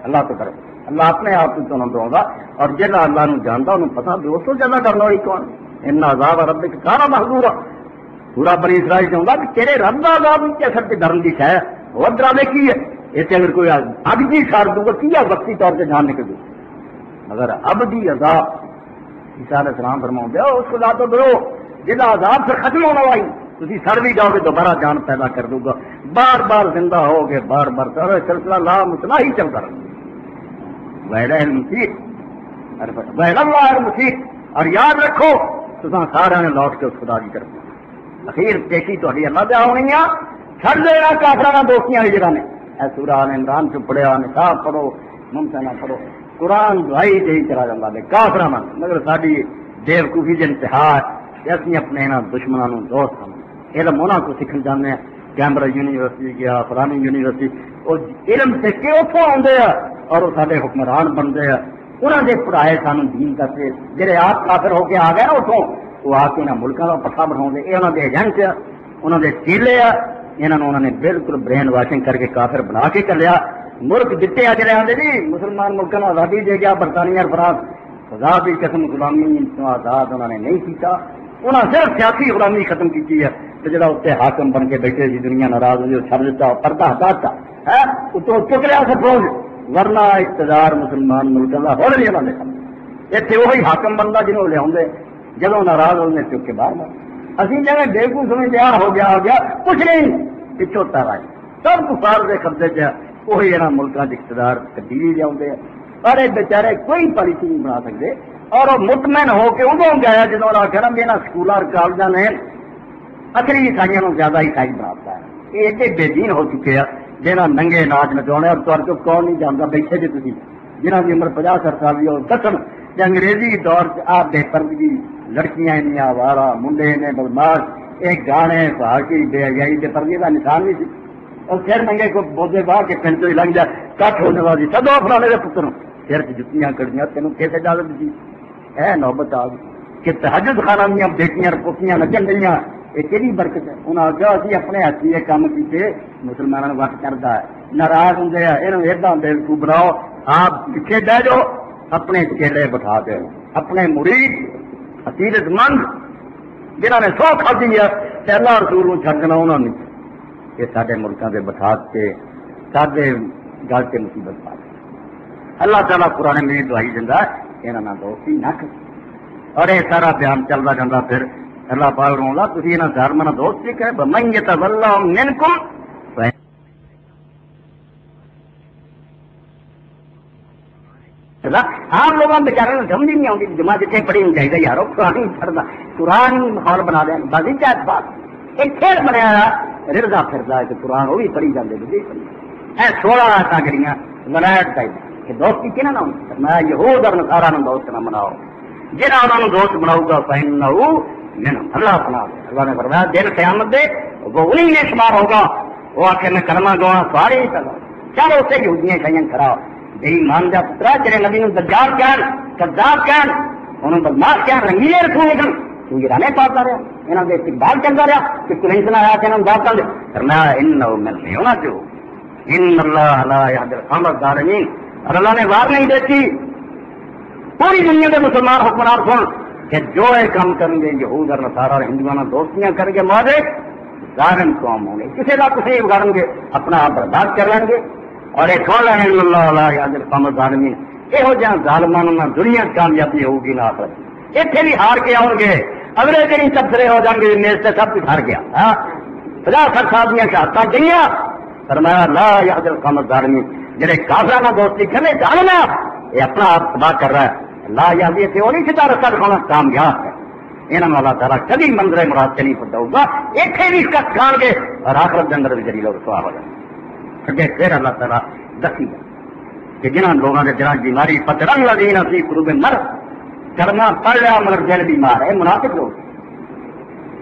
اللہ تو ڈرو اللہ اپنے آپ کو نہ ڈرو گا اور جہاں اللہ نے جانتا انہوں پتا اس کو زیادہ ڈرنا ہوئی کون ان عذاب رب کارا محضورا پورا بنی اسرائیل چاہتا کہ تیرے رب کا عذاب کے اثر سے ڈرن کی شہ اور ڈرامے کی ہے اسے اگر کوئی اب کی سار دوں گا کیا وقتی طور سے جان نکل دوں مگر اب بھی عذاب عیسیٰ علیہ السلام فرماؤں دیا اس خدا تو ڈرو جہاں عذاب سے ختم ہونا وائی تھی سر بھی جاؤ گے دوبارہ جان پیدا کر دوں گا بار بار زندہ ہو گے بار بار سارا سلسلہ لا متنا ہی چلتا رہے وحدہ المسیح وحدہ اللہ المسیح اور یاد رکھو تو سارے نے لوٹ کے اس خدا کی طرف اخیر پیشی تاری اللہ دیا ہونی ہے چھڑ دینا کافرانہ دوستیاں والی جگہ نے اے سورہ آل عمران چ پڑھیا نصاب پڑھو ممتنع پڑھو قرآن دعائی دے چلا جاتا ہے کافرانہ مگر ساری بیوقوفی کے انتہا ہے اسی اپنے یہاں دشمنوں دوست ہم علم انہوں کو سیکھنا چاہتے ہیں کیمبرج یونیورسٹی گیا فلانی یونیورسٹی وہ علم سے کہ اتوں آتے ہیں اور وہ سارے حکمران بنتے ہیں انہوں نے پڑھائے سانو دین دسے جہے آپ کافر ہو کے آ گئے نا اتوں وہ آ کے انہیں ملکوں کا پٹھا بنا یہ انہوں کے ایجنٹ ہے انہوں کے چیلے آ انہوں نے بالکل برین واشنگ کر کے کافر بنا کے چلیا ملک دیتے آ چلے آتے جی مسلمان ملکوں کو آزادی دے گیا برطانیہ اور فرانس خدا کی قسم غلامی تو آزاد انہوں نے نہیں کیتا انہوں نے صرف سیاسی غلامی ختم کی ہے تو جہاں اتنے حاکم بن کے بیٹھے سی دنیا ناراض ہوئی چھڑ دیتا پردہ ہٹاتا ہے اتوں چک لیا سب فوج ورنہ اقتدار مسلمان ملکوں کا ہو نہیں انہوں نے اتنے وہی حاکم بنتا جنہوں لیا جدوں ناراض ہونے چک کے باہر مار اسی جگہ بےکو سمجھ لیا ہو گیا کچھ نہیں پچھو تارا سب کفار کے قبضے چ وہی یہاں ملکوں کے اقتدار تبدیلی لیا اور یہ بےچارے کوئی پالیسی نہیں بنا سکتے اور وہ مطمئن ہو کے ادو گیا جدوں آخر بھی یہاں سکول اور کالجوں نے اکری عیسائیوں کو زیادہ عیسائی بناتا ہے یہ ایڈے بے دین ہو چکے ہیں جہاں ننگے ناچ نچاؤنے اور تر کو کون نہیں جانتا بیٹھے جی تھی جنہوں کی عمر 50-60 سال بھی ہو دسن انگریزی دور سے آپ بے پردگی لڑکیاں آوارا منڈے نے بدماش ایک گانے پہاڑی بے حیائی بے پردگی کا نشان نہیں سی اور پھر ننگے کو بوجھے باہر کے پنڈ سے لنگ جائے کٹ ہونے والی سدو فلانے کے پتر پھر جتیاں کڑیاں تینوں کیسے اجازت دی ہے نوبت آ گئی کہ تہجد خانہ دیا بیٹیاں پوتیاں نچن رہی یہ کہڑی برکت ہے انہوں نے آخیا اسی اپنے ہاتھی یہ کام کیتے مسلمانوں وقت کرتا ہے ناراض ہوں یہ ادا بےوقوف بناؤ آپ پیچھے بہ جاؤ اپنے چیلے بٹھا دو اپنے مرید عقیدت مند جنہوں نے سو کھدی ہے اللہ رسول کو چھڈنا انہوں نے یہ سارے ملکوں کے بٹھا کے سارے گل کے مصیبت پا اللہ تعالیٰ قرآن میں دعائی دینا یہاں دوستی نہ کر اور یہ سارا بیان چلتا جاتا پھر اللہ پاک رولا تھی یہاں دھرم دوستی کہ من یتولہم منکم عام لوگوں بچارے سمجھ نہیں آتی جماعت اتنے پڑھی نہیں چاہیے یارو قرآن ہی پڑھتا قرآن ماحول بنا دیا بازی چاہت بات ایک کھیل بنایا رڑتا پھرتا ہے کہ قرآن وہ بھی پڑھی جاتے اے 16 آیتاں کریاں ولایت چاہیے کہ دوستی کہنا نہ میں یہود اور نصارا دوست نہ بناؤ جہاں انہوں نے دوست بناؤ گا فإنہ منہم اللہ بنا دے اللہ نے فرمایا دن قیامت دے وہ انہیں میں شمار ہوگا وہ آخر میں کلمہ گوا سارے ہی کرو چلو اسے یہودیاں شاہیاں کراؤ بے ایمان دا پترا جڑے نبی نوں دجال کہن کذاب کہن انہوں بدماش کہن رنگیلے رکھو نکل تو یہ رانے پاتا رہا یہاں کے استقبال چلتا رہا کہ کلینٹن آیا کہ انہوں بات کر دے فرمایا انہو من نہیں ہونا جو ان اللہ لا یہد القوم الظالمین، اور اللہ نے وار نہیں دیتی پوری دنیا کے مسلمان حکمران سن کہ جو یہ کام کریں گے یہود اور نصارہ اور ہندوانہ دوستیاں کریں گے معاہدے ظالم قوم ہوں گے، کسی کا کچھ نہیں بگاڑیں گے، اپنا آپ برباد کر لیں گے، اور ایک کھول لیں ان اللہ لا یہد القوم الظالمین، یہو جہاں ظالمان نہ دنیا کامیابی ہوگی نہ آخرت، اتنے بھی ہار کے آؤ گے، اگلے دن ہی تبصرے ہو جائیں گے میز سے سب کچھ ہار گیا، 50 سال دیا شہادت گئی، فرمایا لا یہد القوم الظالمین، جڑے کافرانہ دوستی کرنے جاننا یہ اپنا آپ تباہ کر رہا ہے، لا یہدی سے وہ نہیں سیدھا رستہ دکھانا کامیاب ہے، انہوں نے اللہ تعالیٰ کبھی منظر مراد سے نہیں پتا ہوگا، ایک بھی اس کا کھان گے اور آخرت کے اندر بھی جلیل رسوا ہو جائے گا۔ پھر اللہ تعالیٰ دسی گا کہ جنہوں لوگوں کے دلان بیماری فترنگ الذین فی قلوبہم مرض، کرنا پڑ رہا مگر دل بیمار ہے، منافق لوگ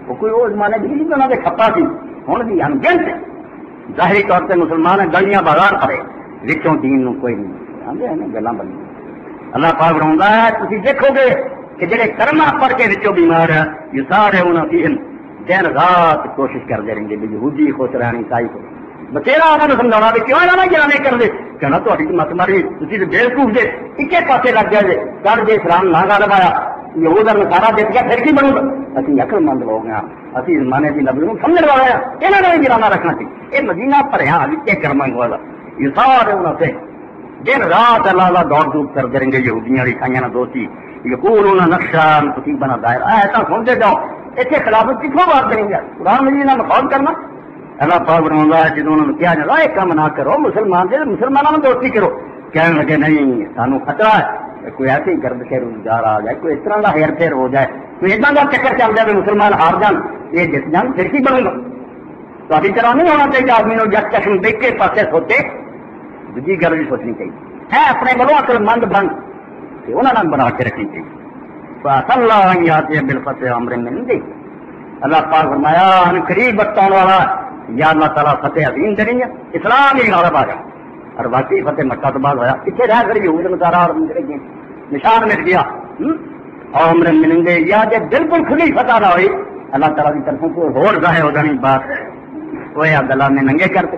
وہ کوئی وہ زمانے بھی نہیں بنا دے کھپا سی ہوں بھی ہم گنت ظاہری طور سے مسلمان ہیں، گلیاں بازار پڑے وچوں دین نو کوئی نہیں آدھے ہیں گلاں بنی۔ اللہ پاک فرماتا ہے تسی دیکھو گے کہ جڑے کرما پڑھ کے وچوں بیمار ہیں یہ سارے انہاں فیہم دن رات کوشش کرتے رہیں گے بھی یہودی خوش رہنی عیسائی خوش، بتھیرا انہوں نے سمجھانا بھی کیوں انہوں نے گلا نہیں کرتے، کہنا تھوڑی مت ماری تھی تو بےوقوف جے ایکے پاسے لگ گئے جے کر جے اسلام نہ گل پایا یہود اور نصارہ دیکھ گیا پھر کی بنوں گا، اسی عقل مند لوگ ہیں، اسی زمانے کی لفظ سمجھنے والا ہے، یہاں نے بھی گرانا رکھنا چاہیے، یہ مدینہ پریا وچے کرما والا یہ سارے انہوں سے دن رات اللہ اللہ دوڑ دھوپ کرتے رہیں گے یہودیاں عیسائیاں نہ دوستی یقولون نخشى ان تصيبنا دائرہ ایسا سنتے جاؤ اتنے خلافت کتوں بات کریں گے قرآن مجید نہ مخاطب کرنا۔ اللہ پاک فرماتا ہے جنہوں نے کیا جائے ایک کام نہ کرو مسلمان سے مسلمانوں میں دوستی کرو، کہنے لگے نہیں سانو خطرہ ہے کوئی ایسے ہی گرد کے روزگار آ جائے، کوئی اس طرح کا ہیر پھیر ہو جائے، کوئی اتنا کا چکر چل جائے مسلمان ہار جان یہ جت جان پھر کی بنوں گا، تو ابھی طرح نہیں ہونا چاہیے آدمی کو جگ چشم دیکھ کے پاسے سوچے، دوسری گل بھی سوچنی چاہیے ہے اپنے بلوں عقل مند بن انہوں نے بنا کے رکھنی چاہیے۔ اللہ پاک فرمایا ہم قریب بتاؤ والا یا اللہ تعالیٰ فتح عظیم کریں گے، اسلام ہی غالب آ گیا، اور باقی فتح مکہ تو بعد ہوا پیچھے رہ کر یہود نصارہ اور نشان مٹ گیا اور عمر ملیں گے یا جب بالکل کھلی فتح نہ ہوئی اللہ تعالیٰ کی طرفوں کو اور ظاہر ہو جانی بات وہ اللہ نے ننگے کرتے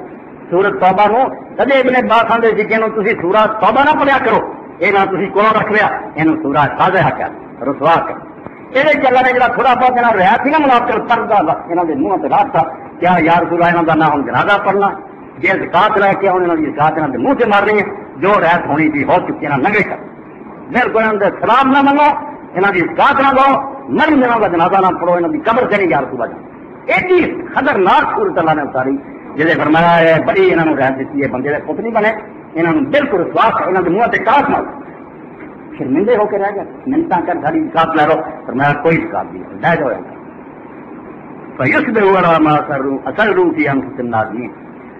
سورت توبہ نو کدے ابن عباس آدھے سی کہ تھی سورت توبہ نہ پڑھیا کرو، یہ نہ تھی کولوں رکھ لیا یہ سورت فاضح کر رسوا کر یہ چلا نے جا تھوڑا بہت یہاں رہا سی نا منافق پڑھتا یہاں کے منہ سے راستہ کیا یار سورا یہاں کا نہ ہوں جنازہ پڑھنا جی زکات لے کے آؤ یہاں کی زکات یہاں کے منہ سے مار رہی ہے جو رحت ہونی تھی ہو چکی ہے ننگے کر بالکل یہاں کے سلام نہ منگو یہاں کی زکات نہ دو مر یہاں کا جنازہ نہ پڑھو یہاں کی قبر سے نہیں یار صبح ایڈی خطرناک صورت اللہ نے اتاری جیسے فرمایا ہے بڑی انہوں نے رحت دیتی ہے بندے کے پت نہیں بنے انہوں نے بالکل سواس یہاں کے منہ سے کاٹ مار شرمندے ہو کے رہ گئے منتا کر ساری زکات لے لو فرمایا کوئی زکات نہیں لے جاؤ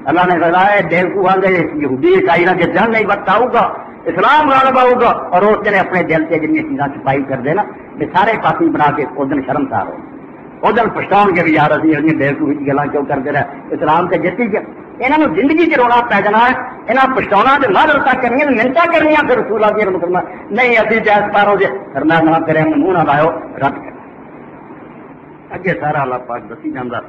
اللہ نے فرمایا بیوقوف آگے یہودی عیسائی نہ جان نہیں بتاؤ گا اسلام غالب آؤ گا اور اس دن اپنے دل سے جن چیزاں چھپائی کر دینا یہ سارے پاسی بنا کے اس دن شرمسار ہو اس دن پچھتاؤ گے بھی یار ابھی بیوقوفی کی گلا کیوں کرتے رہے اسلام سے جتی گیا یہاں زندگی چ رونا پی جانا ہے یہاں پچھتاؤنا تو مدرسہ کرنی منتا کرنی پھر رسول اللہ مسلمان نہیں ابھی جائز پارو جی کرنا نہ کرے منہ نہ لاؤ رد کر اگے سارا اللہ پاک دسی جانا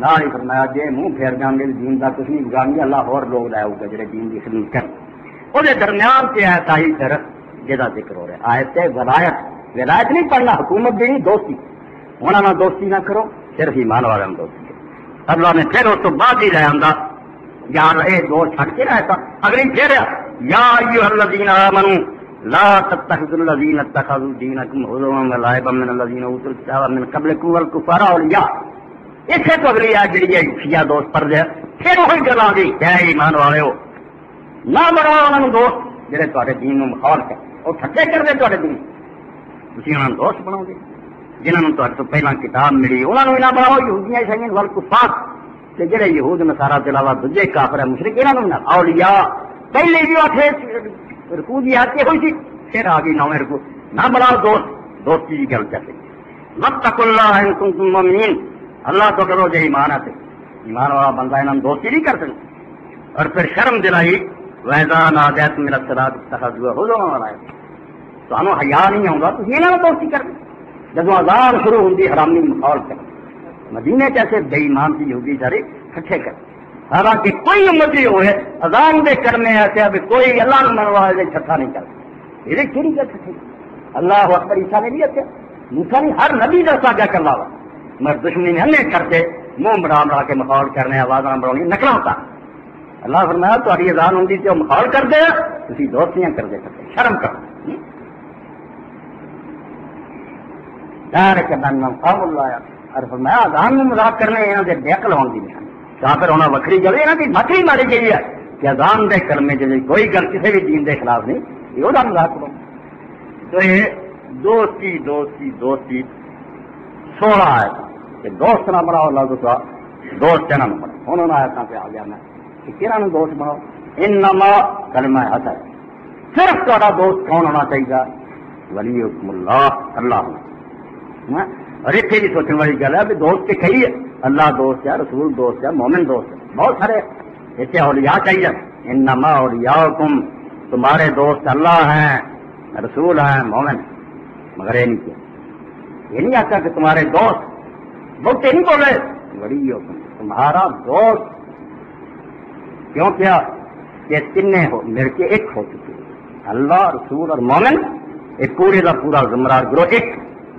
نہ ہی فرمایا جی منہ پھیر جان گے دین کا کچھ نہیں بگاڑ گے اللہ اور لوگ لائے ہوگا جڑے دین کی خدمت کریں وہ درمیان سے آیت آئی پھر جہاں ذکر ہو رہا ہے آیت ہے ولایت ولایت نہیں پڑھنا حکومت بھی نہیں دوستی انہوں نے دوستی نہ کرو صرف ایمان والوں نے دوستی اللہ نے پھر اس بعد ہی لے آتا یار یہ دو چھٹ کے رہتا اگلی پھر یا ایھا الذین آمنوا لا تتخذوا الذین اتخذوا دینکم ہزوا ولعبا من الذین اوتوا الکتاب من قبلکم والکفار اولیاء اسے تو اگلی آیت جڑی ہے شیعہ دوست پر جائے پھر وہی گل آ گئی کیا ایمان والے ہو نہ بناؤ انہوں نے دوست جڑے تھوڑے دین کو مخالف کر اور ٹھٹے کر دے تھوڑے دین تھی انہوں نے دوست بناؤ گے جنہوں نے تو پہلا کتاب ملی انہوں نے نہ بناؤ یہودیاں عیسائیاں والکفار تے جڑے یہود نصارہ کے علاوہ دوجے کافر ہیں مشرک انہوں نے اولیاء پہلے بھی آٹھے رکوع کی آیت ہوئی تھی پھر آ گئی نویں رکوع نہ بناؤ دوست دوستی کی گل چلے واتقوا اللہ ان کنتم مؤمنین اللہ تو کرو جو ایمان آتے ایمان والا بندہ انہوں نے دوستی نہیں کر سکتے اور پھر شرم دلائی وَإِذَا نَادَيْتُمْ إِلَى الصَّلَاةِ اتَّخَذُوهَا هُزُوًا وَلَعِبًا تو حیا نہیں ہوگا تو یہ نہ دوستی کر جب اذان شروع ہوتی حرامی ماحول کر مدینے کیسے بے ایمان کی یہودی سارے کٹھے کر حالانکہ کوئی امتی ہوئے اذان دے کرنے ایسے اب کوئی اللہ نے منوا دے چھٹا نہیں کرتا یہ کہڑی گل چھٹے اللہ اکبر عیسیٰ نے بھی اچھے موسیٰ نے ہر نبی کا ساگا کر لا مگر دشمنی نے ہمیں کرتے منہ بڑا کے ماحول کرنے آوازاں بڑھانی نکلا ہوتا اللہ فرمایا تاری اذان ہوں تو ماحول کر دے تھی دوستیاں کر دے کرتے شرم کرو قوم اللہ اور فرمایا اذان میں مذاق کرنے یہاں سے بیک لوان دی نشانی جہاں پر ہونا وکری گل یہاں کی مکری ماری گئی ہے کہ اذان دے کرنے جی کوئی گل کسی بھی دین دے خلاف نہیں یہ وہ مذاق کرو تو یہ دوستی دوستی دوستی 16 ہے کہ دوست نہ بناؤ اللہ تو دوست نہ بناؤ انہوں نے آیتاں پہ آ گیا میں کہ کہنا دوست بناؤ انما کلمہ حق ہے صرف تہاڈا دوست کون ہونا چاہیے ولی حکم اللہ اللہ اور اتنے بھی سوچنے والی گل ہے بھی دوست کئی ہے اللہ دوست ہے رسول دوست ہے مومن دوست ہے بہت سارے اتنے اولیاء چاہیے انما اولیاؤکم تمہارے دوست اللہ ہیں رسول ہیں مومن مگر یہ نہیں کیا یہ نہیں آتا کہ تمہارے دوست بہتے نہیں بولے ولی حکم تمہارا دوست کیوں کیا یہ تینے مل کے ایک ہو چکے اللہ رسول اور مومن ایک پورے کا پورا زمرہ گروہ ایک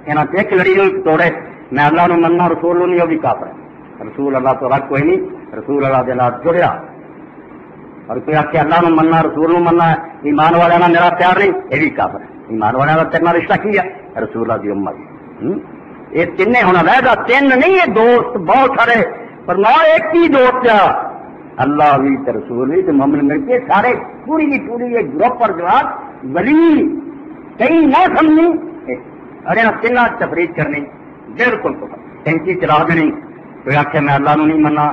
یہاں ایک لڑی ہوئی توڑے میں اللہ نو مننا رسول نہیں وہ بھی کافر ہے رسول اللہ تو رکھ کوئی نہیں رسول اللہ کے نال جڑیا اور کوئی آ کے اللہ نو مننا رسول نو مننا ایمان والے میرا پیار نہیں یہ بھی کافر ہے ایمان والے کا تیرنا رشتہ کی ہے رسول اللہ کی امت یہ تین ہونا رہتا تین نہیں ہے دوست بہت سارے پر نہ ایک ہی دوست ہے اللہ بھی رسول بھی مومن مل کے سارے پوری کی پوری ایک گروپ پر جواب ولی کہیں نہ سمجھنی ارے تین تفریح کرنی بالکل ٹینکی چلا دینی کوئی آخر میں اللہ نو نہیں مننا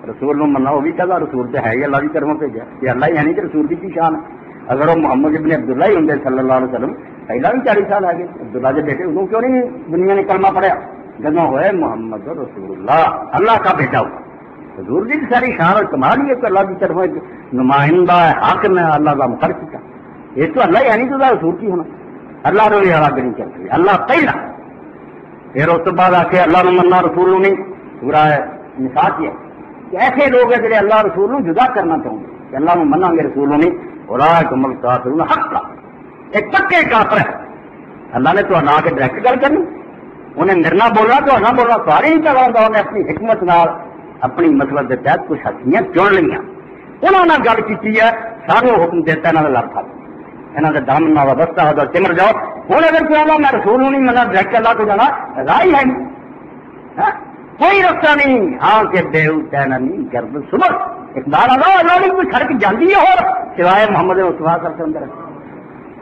رسول نو مننا وہ بھی کہا رسول تو ہے ہی اللہ کی طرفوں بھیجا یہ اللہ ہی ہے نہیں کہ رسول کی شان ہے اگر وہ محمد ابن عبداللہ ہی ہوں صلی اللہ علیہ وسلم پہلا بھی 40 سال آگے عبداللہ کے بیٹے ادو کیوں نہیں دنیا نے کلمہ پڑھیا جب ہوئے محمد رسول اللہ اللہ کا بیٹا ہوا حضور کی ساری شان اور کمال ہی ہے کہ اللہ کی طرف ایک نمائندہ ہے حاکم ہے اللہ کا مقرر کیا یہ تو اللہ ہی ہے نہیں تو رسول کی ہونا اللہ رو یہ نہیں چل رہی اللہ پہلا پھر اس بعد آ کے اللہ مننا رسول نہیں پورا مثال کیا کہ ایسے لوگ ہیں جڑے اللہ رسول جدا کرنا چاہوں گے کہ اللہ منا گے رسول نہیں اور کمل کافر حق کا ایک پکے کافر ہے اللہ نے تو لا کے ڈائریکٹ گل کرنی انہیں مرنا بولنا تو نہ بولنا سارے ہی چلا انہیں اپنی حکمت نال اپنی مسلط کے تحت کچھ ہستیاں چن لیا انہوں نے گل کی ہے سارے حکم دیتا یہاں کا لڑ تھا یہاں کے دم نہ وابستہ ہو چمر جاؤ ہوں اگر کہوں میں رسول نہیں منا ڈائریکٹ اللہ کو جانا راہ ہی ہے نہیں کوئی رستہ نہیں ہاں کہ بے کہنا نہیں کر صبح اقبال اللہ نے کوئی سڑک جاتی ہے اور سوائے محمد مصطفیٰ کر اندر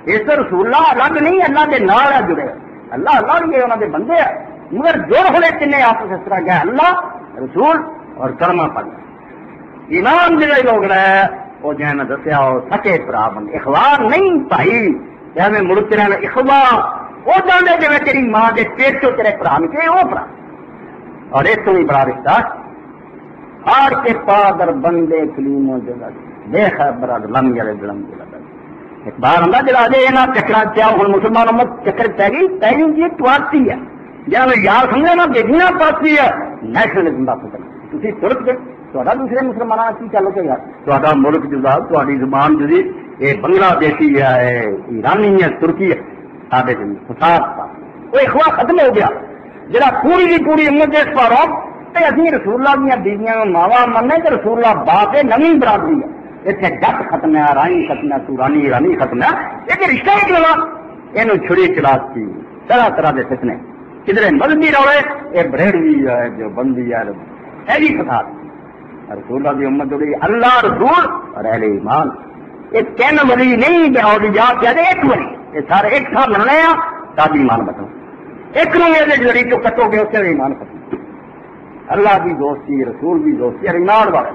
اس تو رسول اللہ الگ نہیں اللہ کے نال ہے جڑے اللہ اللہ نہیں انہوں کے بندے ہیں مگر جوڑ ہونے تین آپس اس طرح گیا اللہ رسول اور کلمہ پڑھنا ایمان جڑے لوگ رہے وہ جو میں دسیا سکے برا بندے اخبار نہیں بھائی جی میں مڑتے رہنا اخبار وہ چاہتے جی تیری ماں کے پیٹ چو تیرے برا نکلے وہ برا اور اس کو بھی بڑا رشتہ ہار کے پادر بندے کلیم جگہ بے خبر لم جلے دلم جلد ایک بار ہوں جلا دے یہاں چکر پیا ہوں مسلمان امت چکر پی گئی جی پارٹی ہے جہاں میں یاد سمجھا نا بیٹیاں پارٹی ہے نیشنلزم کا فکر تھی ترک گئے تا دوسرے مسلمانوں کی چلو کہ تا ملک جدا تاری زبان جدی یہ بنگلہ دیشی ہے ایرانی ہے ترکی ہے سارے فساد تھا وہ اخوا ختم ہو گیا جہاں پوری کی پوری امت اس پر ابھی رسول اللہ دیا بیویاں ماوا مننے تو رسول اللہ باپ ہے نوی برادری ہے اتنے جٹ ختم ہے رانی ختم ہے تورانی رانی ختم ہے یہ رشتہ ہی چلا یہ چھڑی چلاس کی طرح طرح کے فتنے کدھر مذہبی روڑے یہ بریڑوی ہے جو بندی ہے ایسی فساد رسول اللہ کی امت جڑی اللہ رسول اور اہل ایمان یہ تین ولی نہیں اولیاء کہتے ایک ولی یہ سارے ایک ساتھ مننے ہیں تاکہ ایمان بتاؤ ایک نو یہ جڑی جو کٹو گے اس سے ایمان ختم اللہ کی دوستی رسول کی دوستی اور ایمان والے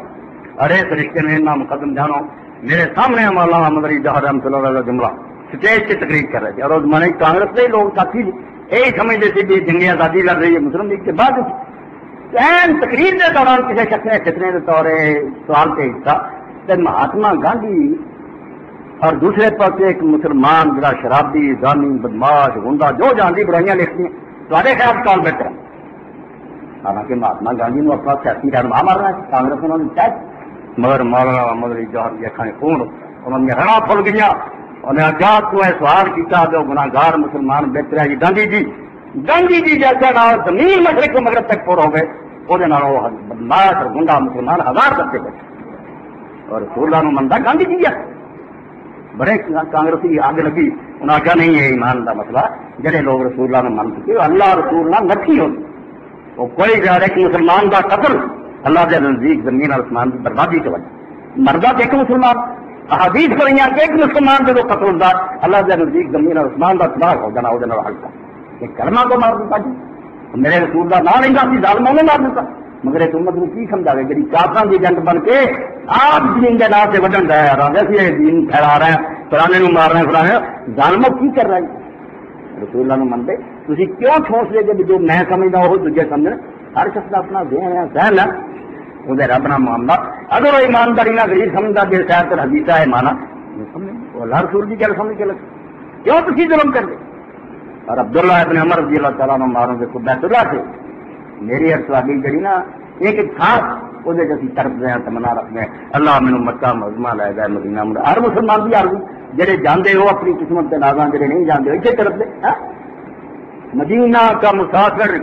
ارے طریقے میں اتنا مقدم جانو میرے سامنے مولانا مدری جہاں رحمۃ اللہ علیہ جملہ اسٹیج سے تقریر کر رہے تھے اور میں نے کانگریس کے لوگ ساتھی یہی سمجھتے تھے کہ جنگی آزادی لڑ رہی ہے مسلم لیگ کے بعد تقریر کے دوران کسی شخص نے فتنے کے طور سوال کے حصہ مہاتما گاندھی اور دوسرے پاس ایک مسلمان جڑا شرابی زانی بدماش گنڈا جو جانتی برائیاں لکھتی ہیں تھوڑے خیال کون بہتر ہے؟ حالانکہ مہاتما گاندھی نے اپنا سیاسی رہنما مارنا ہے، کانگریس انہوں نے چاہیے، مگر مولانا محمد علی جوہر کی اکھاں خون انہوں نے رڑا پھل گیا، انہیں آزاد کو سوال کیا جو گناہگار مسلمان بہتر ہے گاندھی جی جیسے نہ زمین مشرق کو مغرب تک پور ہو گئے وہ بدماش اور گنڈا مسلمان ہزار کرتے بیٹھے اور رسول اللہ نے منتا گاندھی جی ہے۔ بڑے کانگریسی آگ لگی انہیں آخیا نہیں ہے ایمان کا مسئلہ، جہے لوگ رسول اللہ نے من چکے اللہ رسول اللہ نفی ہو وہ کوئی غیر ایک مسلمان کا قتل اللہ کے نزدیک زمین اور آسمان کی بربادی کی وجہ مردہ ایک مسلمان احادیث کری کہ ایک مسلمان جب قتل ہوتا اللہ کے نزدیک زمین اور آسمان کا تباہ ہو جانا وہ ہلکا یہ کلمہ کو مار دیتا جی میرے رسول کا نام لینا سی ظالموں نے مار دیتا مگر اس امت کو کی سمجھا گے جی کافروں کی جنگ بن کے آپ دین کے نام سے وڈن رہے دین پھیلا رہے ہیں فلانے مار رہے ہیں فلانے ظالموں کی کر رہے ہیں رسول اللہ منتے تھی کیوں سوچ لے کہ جو میں سمجھتا وہ دوجے سمجھ ہر شخص کا اپنا ذہن ہے سہن ہے وہ رب نہ معاملہ اگر وہ ایمانداری نہ غریب سمجھتا جی شاید تو حدیثہ ہے مانا وہ اللہ رسول کی گل سمجھ کے لگے کیوں تھی ظلم کر دے اور عبداللہ ابن عمر رضی اللہ تعالیٰ نے ماروں کے بیت اللہ سے میری ارسواگی جڑی نا ایک خاص وہ تڑپ رہے ہیں تمنا رکھتے ہیں اللہ مینو مکہ مزمہ لے گئے مدینہ مر ہر مسلمان بھی آرزو جڑے جاندے ہو اپنی قسمت کے نازاں جڑے نہیں جاندے ہو اسے طرف دے مدینہ کا مسافر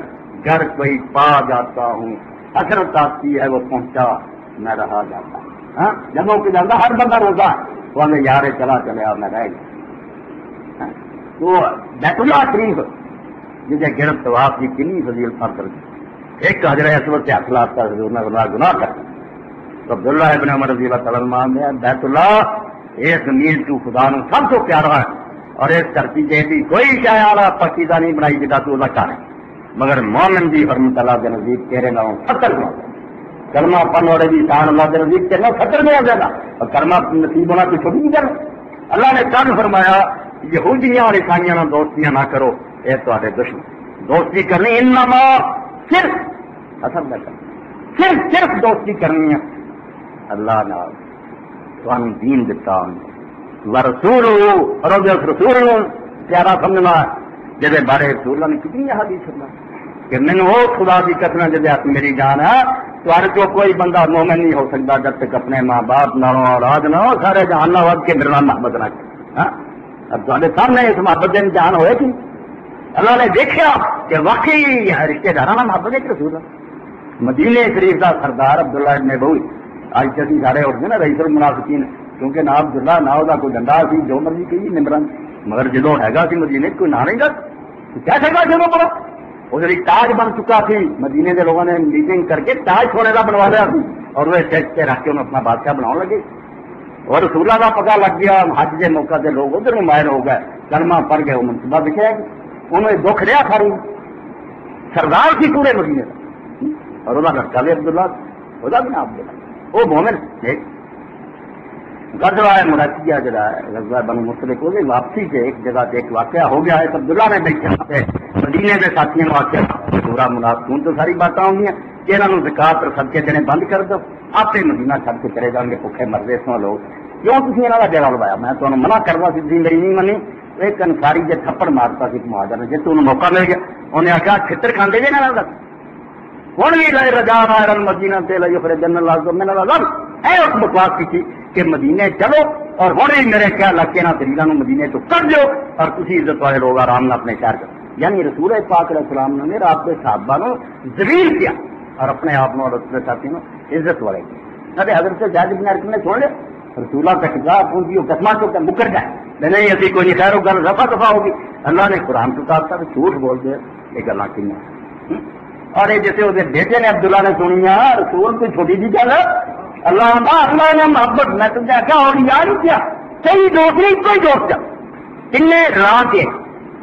گھر کوئی پا جاتا ہوں حسرت آتی ہے وہ پہنچا میں رہا جاتا ہوں جب کہ جانا ہر بندہ روزہ وہ ہمیں یار چلا چلے اور میں رہ گیا تو بیت اللہ شریف جسے گرد طواف کی کنی فضیل فخر ایک حضرت اسود سے ہاتھ لاتا گناہ کرتا تو عبداللہ ابن عمر رضی اللہ تعالیٰ عنہ بیت اللہ اس زمین تو خدا نے سب سے پیارا ہے اور اس دھرتی سے بھی کوئی شاید آلہ پکیزہ نہیں بنائی جدا تو اللہ کر مگر مومن بھی فرمت اللہ کے نزدیک تیرے نام 70 میں کلمہ پڑھنے والے بھی شان اللہ کے نزدیک تیرے نام 70 میں آ جائے گا اور کلمہ نصیب ہونا کوئی چھوٹی نہیں کرنا اللہ نے کل فرمایا یہودیاں اور عیسائیاں نہ دوستیاں نہ کرو اے تمہارے دشمن دوستی کرنی انما صرف اصل میں صرف دوستی کرنی ہے اللہ نے تمہیں دین دیتا رسول اور رسول پیارا سمجھنا جب بارے رسول اللہ نے کتنی حدیث سننا کہ مینو وہ خدا کی قسم جب میری جان ہے تمہارے کو کوئی بندہ مومن نہیں ہو سکتا جب تک اپنے ماں باپ نہ ہو اولاد نہ ہو سارے جہان نہ ود کے میرے نام محبت نہ کرے اب تمہارے سامنے اس محبت کے امتحان ہوئے کہ اللہ نے دیکھا کہ واقعی رشتے دارانہ محبت ہے کہ رسول مدینے شریف کا سردار عبداللہ ابن ابی آج تک سارے اٹھتے نا رئیس المنافقین کیونکہ نہ عبداللہ نہ وہ کوئی ڈنڈا سی جو مرضی کہی نمبران مگر جدو ہے سی مدینے کوئی نہ نہیں گا کیسے گا جب بڑا وہ تاج بن چکا تھی مدینے کے لوگوں نے میٹنگ کر کے تاج سونے کا بنوا لیا سی اور وہ اسٹیج پہ رکھ کے انہیں اپنا بادشاہ بناؤ لگے اور رسولہ کا پتا لگ گیا حج کے موقع سے لوگ ادھر مائر ہو گئے کلمہ پڑھ گئے وہ منصوبہ دکھا انہوں نے دکھ لیا ساری سردار سی پورے مدینے کا اور وہ لڑکا بھی عبداللہ وہ بھی نام عبداللہ وہ مومن غزوہ مراتیہ جگہ غزوہ بنو مصطلق وہ واپسی سے ایک جگہ سے ایک واقعہ ہو گیا ہے عبداللہ نے بیٹھے مدینے کے ساتھیوں واقعہ پورا منافقون تو ساری باتیں ہوں گی کہ انہوں نے زکات اور صدقے دینے بند کر دو آپ مدینہ چھڈ کے چلے جان گے بھوکے مرضے سو لوگ کیوں تھی یہاں کا ڈیرا لوایا میں تمہیں منع کرنا سی تھی میری نہیں منی ایک انصاری جی تھپڑ مارتا سی مہاجر نے جی تمہیں موقع مل گیا انہیں آخیا چھتر کھانے جی نہ ہوں بھی لائے رجا مائرن مدینہ سے لائیے پھر جنرل لاز میں اس بکواس کی تھی کہ مدینے چلو اور ہوں بھی میرے خیال لگ کے نہ دلیلوں مدینے تو کر دو اور تھی عزت والے لوگ آرام نہ اپنے شہر کر یعنی رسول پاک علیہ السلام نے آپ کے صحابہ کو ذلیل کیا اور اپنے آپ اور اپنے ساتھی عزت والے کیا حضرت جاج بن ارکم نے سن لیا رسولہ کا خطاب پونجی قسمہ تو مکر جائے نہیں ابھی کوئی نہیں خیر ہو گل رفع دفع ہوگی اللہ نے قرآن کو کہا تھا جھوٹ بول دے یہ گلا کی اور یہ جیسے وہ بیٹے نے عبداللہ نے سنی رسول کوئی چھوٹی جی گل اللہ اللہ نے محبت میں تم نے آخیا اور یار کیا صحیح دوست نہیں کوئی دوست جا کن راہ کے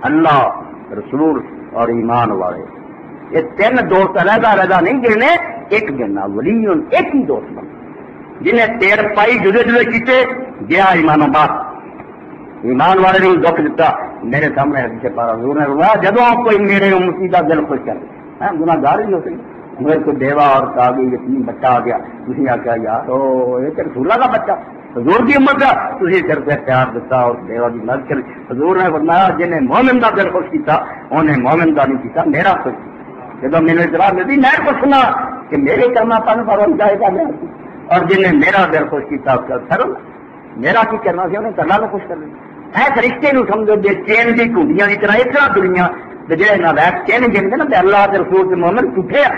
اللہ رسول اور ایمان والے یہ تین دوست علیحدہ علیحدہ نہیں گرنے ایک گرنا ولی ایک ہی دوست بن جنہیں تیر پائی جدے جدے کیتے گیا ایمان آباد ایمان والے نے دکھ دیتا میرے سامنے حدیث پارا حضور نے فرمایا جب کوئی میرے امتی کا دل خوش کر گناہ گار ہی ہو سکے مگر کوئی بیوہ عورت آ گئی، یتیم بچہ آ گیا، تھی آخیا یار یہ تو رسول اللہ کا بچہ حضور کی امت کا، تھی سر سے پیار دیتا اور بیوہ کی مدد کری۔ حضور نے فرمایا جنہیں مومن کا دل خوش کیا انہیں مومن کا نہیں کیا میرا خوش۔ جب میں نے جواب دی میں خوش سنا کہ میرے کرنا پن پر جائے گا، اور جنہیں میرا دل خوش کیا اس کا سر میرا کی کرنا سی انہیں اللہ کو خوش کر لیا۔ ہے فرشتے نو سمجھو جی چین کی گھوڑیاں کی طرح اس طرح دنیا جہے نالائق چین گنتے نا اللہ کے رسول کے مومن جھوٹے آ،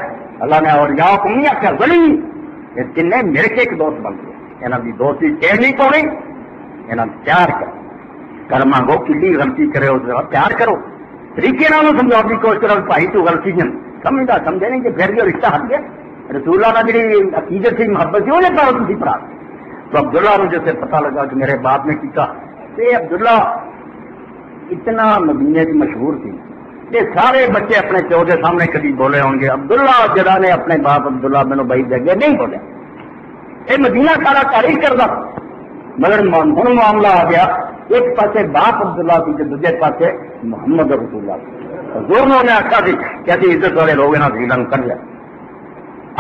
اللہ نے اور یا کو نہیں آخر بلی یہ تین مل کے ایک دوست بن گئے، یہاں کی دوستی چین نہیں پاؤنی، یہاں پیار کرو، کرما گو کلی غلطی کرے اس پیار کرو، طریقے نال سمجھاؤ کی کوشش کرو بھائی تو غلطی ہیں سمجھتا سمجھے نہیں کہ پھر بھی رشتہ ہٹ گیا۔ رسول اللہ کی جی عقیدت سی محبت سی انہیں پاؤ تھی پڑا تو عبداللہ کو جیسے پتہ لگا کہ میرے باپ نے کیا، یہ عبداللہ اتنا مدینے کی مشہور تھی، یہ سارے بچے اپنے پیو کے سامنے کبھی بولے ہوں گے، عبداللہ جہاں نے اپنے باپ عبداللہ میرے بھائی دے گئے نہیں بولے، یہ مدینہ سارا تعریف کرتا، مگر ہوں معاملہ آ گیا ایک پاسے باپ عبداللہ کی دوسرے پاسے محمد رسول اللہ، حضور نے آخیا سی کہ ابھی عزت والے لوگ یہاں دلیل کر لیا،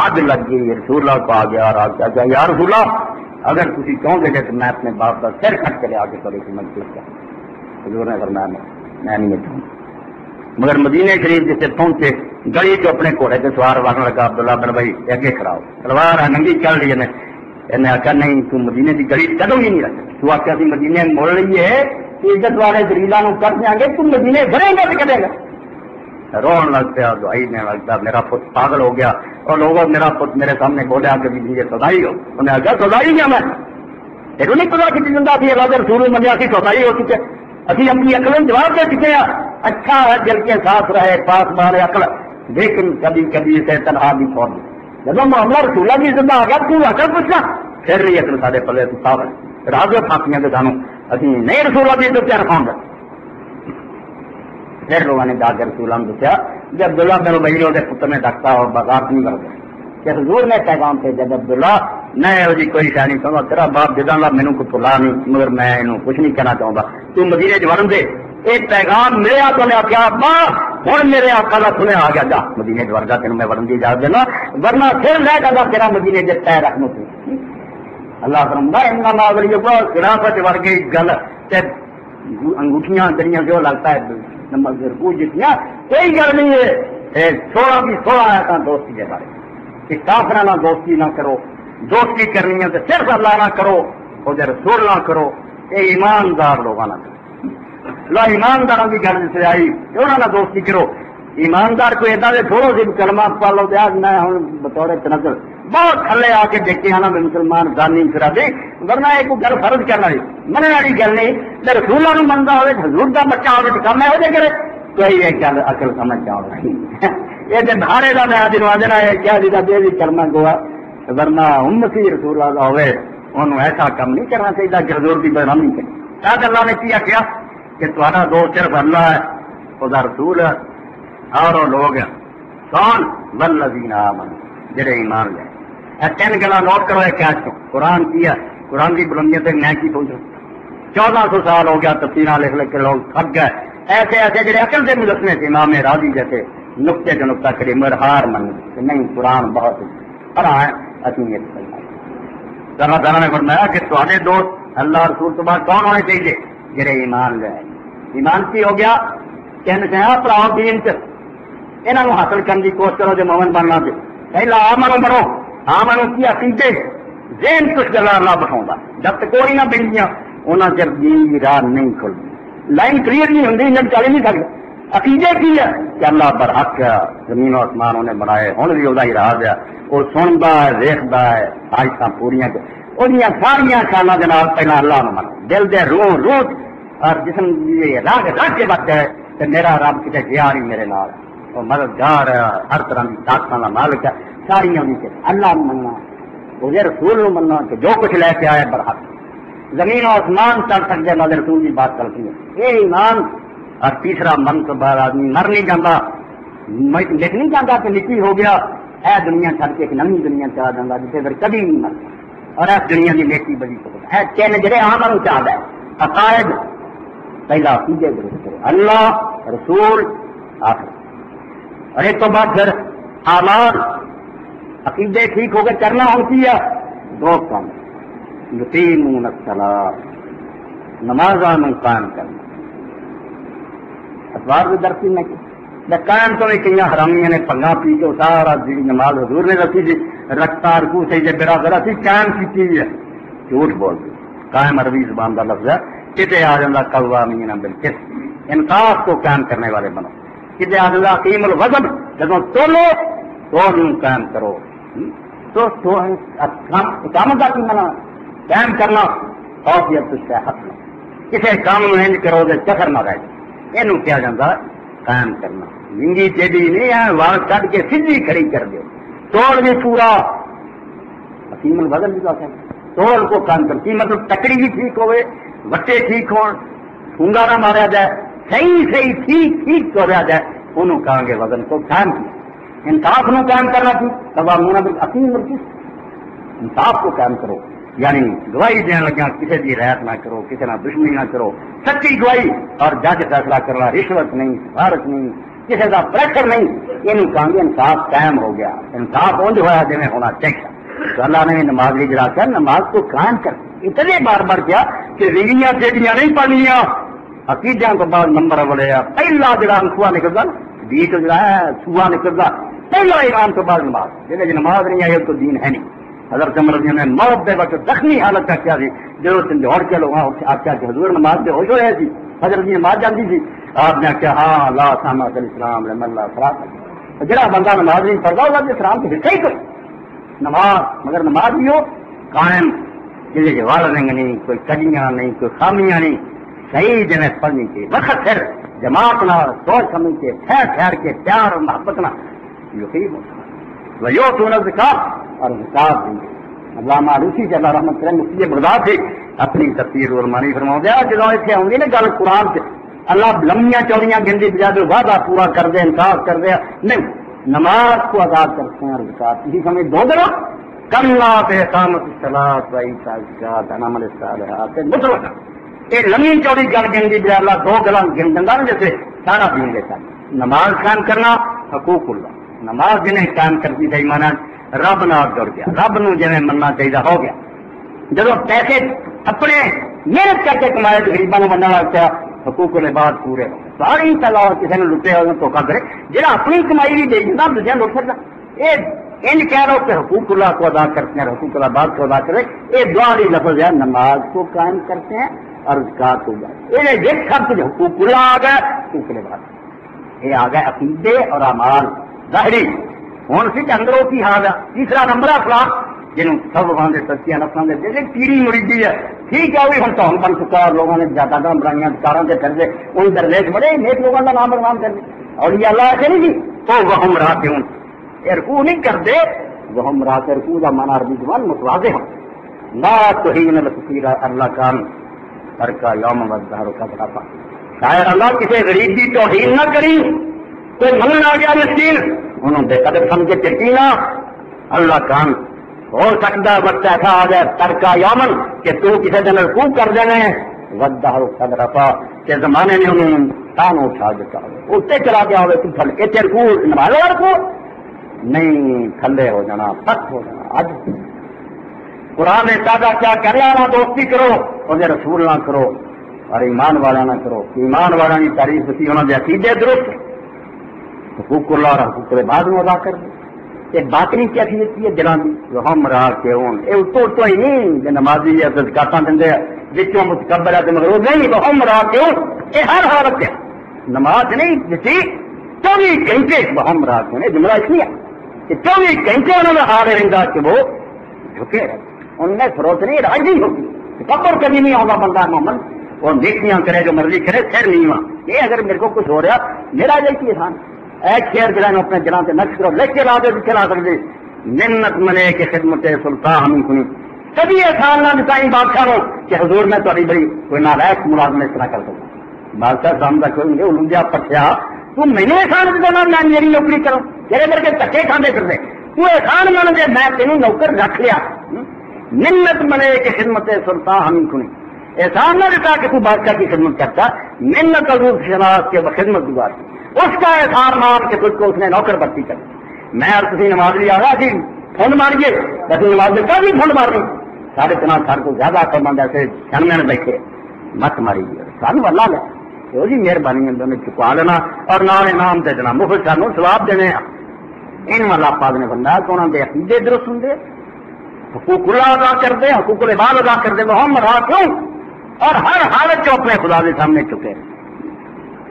آگ لگ گئی رسول اللہ کو آ گیا اور آ گیا یا رسول اللہ اگر تھی کہو گے کہ میں اپنے باپ کا سر کٹ کے لے آ کے کرے کہ میں حضور نے فرمایا میں نہیں چاہوں، مگر مدینے شریف جسے پہنچے گلی جو اپنے گھوڑے سے سوار وارن لگا عبداللہ بن بھائی اگے کھڑا ہو تلوار ہے ننگی چل رہی ہے، انہیں آخیا نہیں تو مدینے کی گلی کدوں ہی نہیں رکھ، تو آخیا مدینے مڑ رہی ہے کہ عزت والے دلیلوں کر دیا گے، تم مدینے بڑھے گا تو کرے گا، رون لگ پیا دعائی دینے لگتا میرا پت پاگل ہو گیا، اور لوگوں میرا پت میرے سامنے بولیا کہ یہ سدائی ہو، انہیں آخیا سدائی کیا میں یہ نہیں پتا کہ زندہ تھی اللہ کے رسول منیا سی سدائی ہو چکے، ابھی اپنی عقل جواب دے چکے ہیں، اچھا ہے دل کے ساتھ رہے پاس مارے عقل، لیکن کبھی کبھی سے تنہا بھی چھوڑ دے، جب معاملہ رسول اللہ کی زندہ آ گیا تو عقل پوچھنا پھر رہی عقل سارے پلے تو صاف ہے راجو پھانسیاں کے سانو ابھی نہیں رسول اللہ کی تو کیا رکھاؤں گا، پھر لوگوں نے جا کے رسول اللہ نے دسیا جب عبداللہ بن ابی کے پتر نے ڈاکتا اور بغاوت نہیں کر دیا کہ حضور نے پیغام پہ جب عبداللہ میں یہ کوئی شہ نہیں چاہتا تیرا باپ جدا لا مینو کوئی بلا نہیں مگر میں کچھ نہیں کہنا چاہتا تو مدینے چڑھن دے ایک پیغام میرے آقا نے آخیا ابا ہوں میرے آقا کا سنیا آ گیا جا مدینے چڑھا تین میں ورن کی اجازت دینا ورنہ پھر لے جا تیرا مدینے چ پیر رکھنا تھی اللہ فرماتا خلافت وڑ گئی گل انگوٹھیاں جڑیاں جو لگتا ہے جتنی کوئی گل نہیں ہے 16 کی 16 آیات دوستی کے بارے کہ کافر نہ دوستی نہ کرو، دوستی کرنی ہے تو صرف اللہ نہ کرو اور رسول نہ کرو، یہ ایماندار لوگ نہ کرو، اللہ ایمانداروں کی گل سے آئی کہ انہوں نے دوستی کرو، ایماندار کوئی ادا دے تھوڑا سی کلمہ پڑھ لو تو میں ہوں بطور تنزل بہت تھلے آ کے دیکھے ہیں نا میں مسلمان گانی کرا دے ورنہ ایک گل فرض کرنا نہیں منع والی گل نہیں تو رسولوں کو منتا ہوئے حضور کا بچہ ہوئے تو کام ہے کرے کوئی ایک گل اکل سمجھ جاؤ یہ تو بھارے کا میں دن آدھنا ہے کیا دیتا دے بھی کرنا گوا ورنہ امتی رسول اللہ ہوئے انہوں ایسا کام نہیں کرنا چاہیے کہ حضور کی بدنامی کرے آج اللہ نے کیا کیا کہ تمہارا دوست صرف اللہ ہے خدا رسول ہے اور لوگ ہیں کون والذین آمنوا جڑے ایمان لے تین گلا نوٹ کرو کیا قرآن کی ہے قرآن کی بلندیوں تک میں کی پہنچا 1400 سال ہو گیا تفسیراں لکھ لکھ کے لوگ تھک گئے ایسے ایسے جڑے عقل سے مجسمے تھے امام راضی جیسے نقطے کے نقطہ کرے مگر ہار من نہیں قرآن بہت پڑھا ہے اسی اللہ تعالیٰ نے فرمایا کہ تمہارے دوست اللہ رسول تو بعد کون ہونے چاہیے جڑے ایمان لے ایمان کی ہو گیا کہنا چاہیے پڑھاؤ دین سے انہوں حاصل کرنے کی کوشش کرو جو مومن بننا سے پہلا آمنو بنو آمنو کی عقیدے ذہن کچھ گلا اللہ بٹھاؤں گا جب تک کوئی نہ بن گیا انہیں جب دین کی راہ نہیں کھلتی لائن کلیئر نہیں ہوتی جب چل نہیں سکتا عقیدے کی ہے کہ اللہ برحق ہے زمین و آسمان انہیں بنائے ہوں بھی وہ راز ہے وہ سنتا ہے دیکھتا ہے آئساں پوریا ساریا شانہ کے نال پہلے اللہ نے من دل دے روح روح اور جسم رگ رگ کے وقت ہے کہ میرا رب کتنے گیا نہیں میرے نال وہ مددگار ہے ہر طرح کی طاقتوں کا مالک ہے ساری اللہ نے مننا وہ رسول نے مننا کہ جو کچھ لے کے آئے برحق زمین و آسمان چل سکتے مگر رسول کی بات کرتی ہے یہ ایمان اور تیسرا من تو بعد آدمی مر نہیں جاتا لکھ نہیں جاتا کہ نکی ہو گیا اے دنیا چھڑ کے ایک نئی دنیا چلا جاتا جسے پھر کبھی نہیں مرتا اور اس دنیا کی نیکی بڑی اے چین جڑے آمن چاہتا ہے عقائد پہلا عقیدے درست کرو اللہ رسول آخر اور ایک تو بعد پھر اعمال عقیدے ٹھیک ہو گئے کرنا ہوتی ہے دو کام یقیمون الصلاۃ نمازاں قائم کرنا اتوار بھی درسی میں قائم تو نہیں کئی حرامیاں نے پنگا پی کے سارا جی نماز حضور نے رکھی جی رکھتا رکوع سجدے برا ذرا سی قائم کی ہے جھوٹ بول دی قائم عربی زبان کا لفظ ہے کتے آ جاتا قوامین بالقسط انصاف کو قائم کرنے والے بنو کتے آ جاتا اقیم الوزن جب تولو تو قائم کرو تو اقامت کا کی منا قائم کرنا خوفیت سے حق نہ کسی کام میں انج کرو گے چکر نہ رہے یہ کیا جاتا قائم کرنا ونگی ٹیڈی نہیں ہے وال کٹ کے سیدھی کھڑی کر دو توڑ بھی پورا حکیم البدل بھی کہتے ہیں توڑ کو قائم کر کی مطلب تکڑی بھی ٹھیک ہوئے وٹے ٹھیک ہو ٹھونگا نہ مارا جائے صحیح ٹھیک تو رہا جائے انہوں کہیں گے وزن کو قائم کیا انصاف نو قائم کرنا تھی تب آپ حکیم انصاف کو قائم کرو یعنی گواہی دین لگا کسی کی رعایت نہ کرو کسی نہ دشمنی نہ کرو سچی گواہی اور جج فیصلہ کرنا رشوت نہیں سفارش نہیں کسی کا پریشر نہیں یہ کہیں گے انصاف قائم ہو گیا انصاف انج ہوا جی ہونا چاہیے تو اللہ نے نماز اجرا کر نماز کو قائم کر اتنے بار بار کیا کہ ریڑیاں ٹیڑیاں نہیں پڑھنیاں عقیدہ کو بعد نمبر بولے پہلا جڑا سوا نکلتا بیچ جڑا ہے سوا نکلتا پہلا ایمان تو بعد نماز جی نماز نہیں آئی تو دین ہے نہیں حضرت عمر نے موت دے وقت زخمی حالت کا کیا تھی جب دوڑ کے لوگ آپ کیا کہ حضور نماز سے ہوش ہوا تھی حضرت جی نماز جاتی تھی آپ نے کیا ہاں لا سامت الاسلام رحم اللہ فراق جڑا بندہ نماز نہیں پڑھتا ہوگا اسلام کے حصہ ہی کرے نماز مگر نماز بھی ہو قائم کسی کے وال رنگ نہیں کوئی کجیاں نہیں کوئی خامیاں نہیں صحیح جنہیں پڑھنی چاہیے وقت پھر جماعت نہ سوچ سمجھ کے ٹھہر کے پیار اور محبت نہ یقین ہوتا وہ تو زکات اور زکات دیں گے علامہ روسی سے اللہ رحمت کریں مفتی بغداد تھے اپنی تفسیر علمانی فرماؤ دیا جب اتنے آؤں گی نا گل قرآن سے اللہ لمبیاں چوڑیاں گنتی بجائے وعدہ پورا کر دے انصاف کر دے نہیں نماز کو ادا کرتے ہیں اور زکات اسی سمجھ دو دن کلا پہ اقامت الصلاۃ و ایتاء الزکات انعام الصالحات مطلق یہ لمبی چوڑی گل گنتی بجائے اللہ دو گلاں گن دنگا نا جیسے سارا دین دے ساتھ نماز قائم کرنا حقوق اللہ نماز جنہیں قائم کرتی تھی مانا رب نال جڑ گیا رب نو جویں مننا چاہیے ہو گیا جب پیسے اپنے محنت کر کے کمائے تو غریباں کو بننا لگتا حقوق العباد پورے ہو ساری طلاق کسی نے لٹے ہوئے دھوکا کرے جہاں اپنی کمائی بھی دے دینا دوسرے لوٹ سکتا یہ ان کہہ رہو کہ حقوق اللہ کو ادا کرتے ہیں حقوق العباد کو ادا کرے یہ دعا بھی لفظ ہے نماز کو قائم کرتے ہیں اور زکات کو یہ سب کچھ حقوق اللہ آ گیا حقوق العباد یہ آ گئے عقیدے اور اعمال ظاہری ہوں سی اندروں کی حال ہے تیسرا نمبر اخلاق جنہوں سب باندھے سچیاں نفساں دے جیسے پیری مریدی ہے ٹھیک ہے وہی ہوں تو ہم بن چکا اور لوگوں نے زیادہ برائیاں کاروں سے کر دے ان درویش بڑے نیک لوگوں کا نام بدنام کر دے اور یہ اللہ ایسے نہیں جی تو وہ ہم راتے ہوں رکوع نہیں کرتے وہ ہم راتے رکوع کا مانا عربی زبان متواضع ہوں لا توہین الفقیر اللہ کان ہر کا یوم والدہر کا بڑا شاید اللہ کسی غریب کی توہین نہ کری کوئی من آ گیا مسکین انہوں نے قدر سمجھے چٹینا اللہ کان ہو سکتا وقت ایسا آ جائے ترکا یومن کہ تو کسی دن رکوع کر دینے والدہر قد رفع کہ زمانے نے انہوں تان اٹھا دیتا ہو اتنے چلا گیا ہوئے تو پھل اتنے رکوع نمازے رکوع نہیں کھلے ہو جانا پک ہو جانا آج قرآن نے تازہ کیا کرے نہ دوستی کرو اور رسول نہ کرو اور ایمان والا نہ کرو ایمان والا کی تعریف ہوتی انہوں نے عقیدے درست حقوق اللہ اور حقوق العباد میں ادا کر دے باطنی کیفیت کی ہے دلان کی ہم راہ کے ہوں یہ اتو ہی نہیں کہ نمازی ہے زکاتاں دے بچوں متکبر ہے مگر نہیں تو ہم راہ کے ہوں یہ ہر حالت ہے نماز نہیں جسی 24 گھنٹے ہم راہ کے ہوں جملہ اس لیے کہ 24 گھنٹے انہوں نے ہار رہتا کہ وہ جھکے ان میں فروخت نہیں راج نہیں ہوتی کپڑ کبھی نہیں ہوگا بندہ محمد اور نیکیاں کرے جو مرضی کرے خیر نہیں ہوا یہ اگر میرے کو کچھ ہو رہا میرا جیسی آسان ایک شیر جلائیں اپنے جلان سے نقش کرو لکھ کے لا دے چلا سکتے منت ملے کہ خدمت سلطان ہم سنی کبھی احسان نہ بتائیں بادشاہ ہو کہ حضور میں تھوڑی بڑی کوئی نالائق مراد میں اس طرح کر سکتا بادشاہ سامنا کریں گے الجھا پٹیا تو میں نے احسان دینا میں میری نوکری کروں میرے میرے کے دھکے کھانے کرتے تو احسان مان دے میں تینوں نوکر رکھ لیا منت ملے کہ خدمت سلطان ہم سنی احسان نہ دیتا کہ تو بادشاہ کی خدمت کرتا منت حضور شناس کے خدمت گزار اس کا احسان مان کے خود کو اس نے نوکر بھرتی کر میں اور کسی نماز لیا رہا تھی پھنڈ ماریے دسویں نماز میں کبھی پھنڈ مارنی سارے تنا سر کو زیادہ عقل مند ایسے شنمین بیٹھے مت ماری سانو اللہ لے وہ جی مہربانی انہیں چکا لینا اور نہ انعام دے دینا مفت سانو ثواب دینے ان اللہ پاک نے بندہ کہ انہوں نے عقیدے درست ہوں حقوق اللہ ادا کر دے حقوق العباد ادا کر دے محمد راہ کیوں اور ہر حالت جو اپنے خدا کے سامنے چکے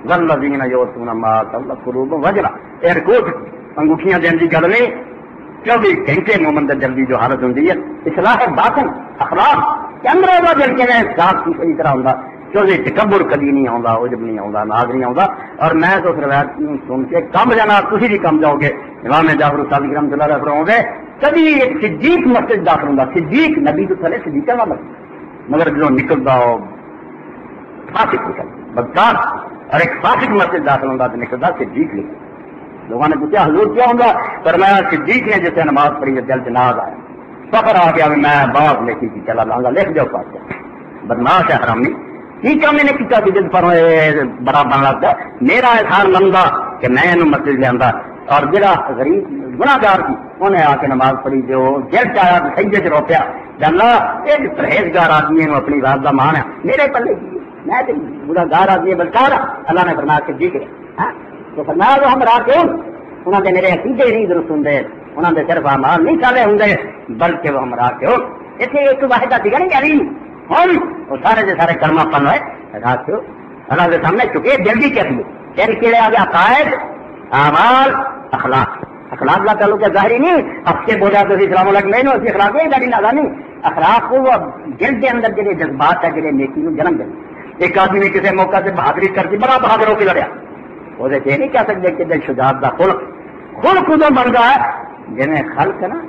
والذین یؤتون ما آتوا قلوبهم وجلہ ایئرکوٹ انگوٹھیاں دین کی گل نہیں 24 گھنٹے مومن دے جلدی جو حالت ہوتی ہے اصلاح باطن اخلاق کے اندر وہ جل کے صاف کی صحیح طرح ہوتا کیونکہ تکبر کبھی نہیں آتا عجب نہیں آتا ناز نہیں آتا اور میں تو اس روایت سن کے کم جانا تھی بھی کم جاؤ گے امام جعفر صادق رحمۃ اللہ علیہ فرماؤں گے کبھی ایک صدیق مسجد داخل ہوتا صدیق نبی تو چلے صدیق کا مسجد مگر جو نکلتا ہو فاسق نکل بدکار اور ایک فاسق مسجد داخل ہوتا تو نکلتا صدیق نکل لوگوں نے پوچھا حضور کیا ہوگا پر میں صدیق نے جیسے نماز پڑھی دل سے ناز آیا فخر آ گیا میں باغ لکھی تھی چلا لاؤں گا لکھ جاؤ پاس بدماش ہے حرامی ٹھیک ہے میں نے کیا جد پر بڑا بن لگتا میرا احسان بنتا کہ میں انہوں مسجد لیا اور جڑا غریب گناہگار تھی انہیں آ کے نماز پڑھی جو جلد آیا تو سجدے چ روپیا اللہ ایک پرہیزگار آدمی ہے اپنی رات کا مان ہے میرے پلے کی میں گناہگار آدمی ہے بلکار اللہ نے فرمایا کہ جی کرے تو فرمایا جو ہم راہ کیوں انہوں نے میرے عقیدے نہیں درست ہوں انہوں نے صرف اعمال نہیں چالے ہوں بلکہ وہ ہم راہ کیوں اتنے ایک واحدہ دیگر نہیں کہہ رہی ہوں وہ سارے کے سارے کلمہ پن ہوئے راہ کیوں اللہ کے سامنے چکے جلدی کیا تھی پھر کیڑے آ گیا عقائد اعمال اخلاق اخلاق کا تعلق ہے ظاہری نہیں اب سے بولا تو اسلام علیکم نہیں اسی اخلاق نہیں گاڑی نہ نہیں اخلاق کو وہ دل کے اندر جڑے جذبات ہے جڑے نیکی کو جنم دیں ایک آدمی نے کسی موقع سے بہادری کر دی بڑا بہادر ہو کے لڑیا وہ یہ نہیں کہہ سکتے کہ دل شجاعت کا خلق خلق ادو بن گیا ہے جی خلق ہے نا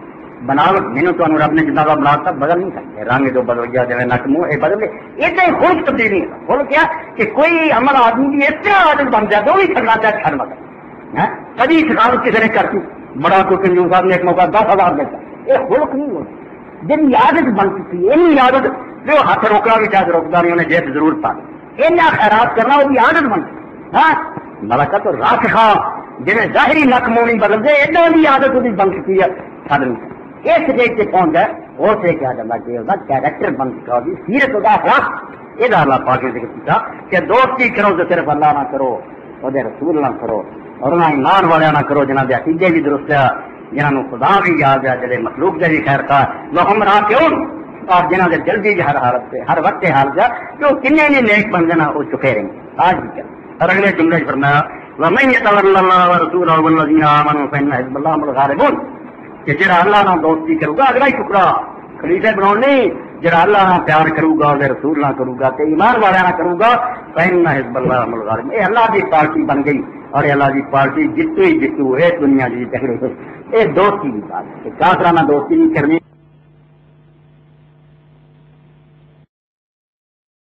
بناوٹ مینو تو رب نے جناب بنا بدل نہیں سکتے رنگ جو بدل گیا جی نک منہ یہ بدل گئے اتنا خلق تبدیل نہیں ہوتا خلق کیا کہ کوئی عمل آدمی کی اس طرح عادت بن جائے تو بھی چھڑنا چاہے چھڑ مگر کبھی شکایت کسی نے کرتی بڑا کوئی کنجوس آدمی ایک موقع 10,000 دیتا یہ خلق نہیں ہوتا جن عادت بن چکی ہے عادت جو ہاتھ روکنا بھی چاہے روکتا نہیں انہیں جیب ضرور پا اتنا خیرات کرنا وہ بھی عادت بن ہاں ملکت راسخہ جنہیں ظاہری نک منہ نہیں بدل دے اتنا بھی عادت وہ بن چکی ہے چھڑ نہیں اس ڈیٹ سے پہنچ جائے وہ سے کیا جاتا کہ کیریکٹر بن چکا ہوگی سیرت ہوگا اخلاق یہ اللہ پاک نے ذکر کیا کہ دوستی کرو تو صرف اللہ نہ کرو وہ رسول نہ کرو اور انہیں ایمان والے نہ کرو جنہوں کے عقیدے بھی درست ہے جنہوں خدا بھی یاد ہے جڑے مخلوق دے بھی خیر کا وہ ہم راہ کیوں اور جنہوں کے جلدی بھی ہر حالت سے ہر وقت حال جا جو کنے بھی نیک بن جانا وہ چکے رہیں گے آج بھی کیا اور اگلے جملے فرمایا وَمَن يَتَوَلَّ اللَّهَ وَرَسُولَهُ وَالَّذِينَ آمَنُوا فَإِنَّ حِزْبَ اللَّهِ هُمُ الْغَالِبُونَ کہ جڑا اللہ نہ دوستی کرو گا اگلا ہی ٹکڑا خلیفے بناؤ نہیں جڑا اللہ نہ پیار کرو گا رسول نہ کرو گا تے ایمان والا نہ کرو گا فإن حزب اللہ هم الغالبون یہ اللہ کی پارٹی بن گئی اور اللہ کی پارٹی جتو ہی جتو ہے دنیا کی تحریک یہ دوستی کی بات ہے کافرانہ دوستی نہیں کرنی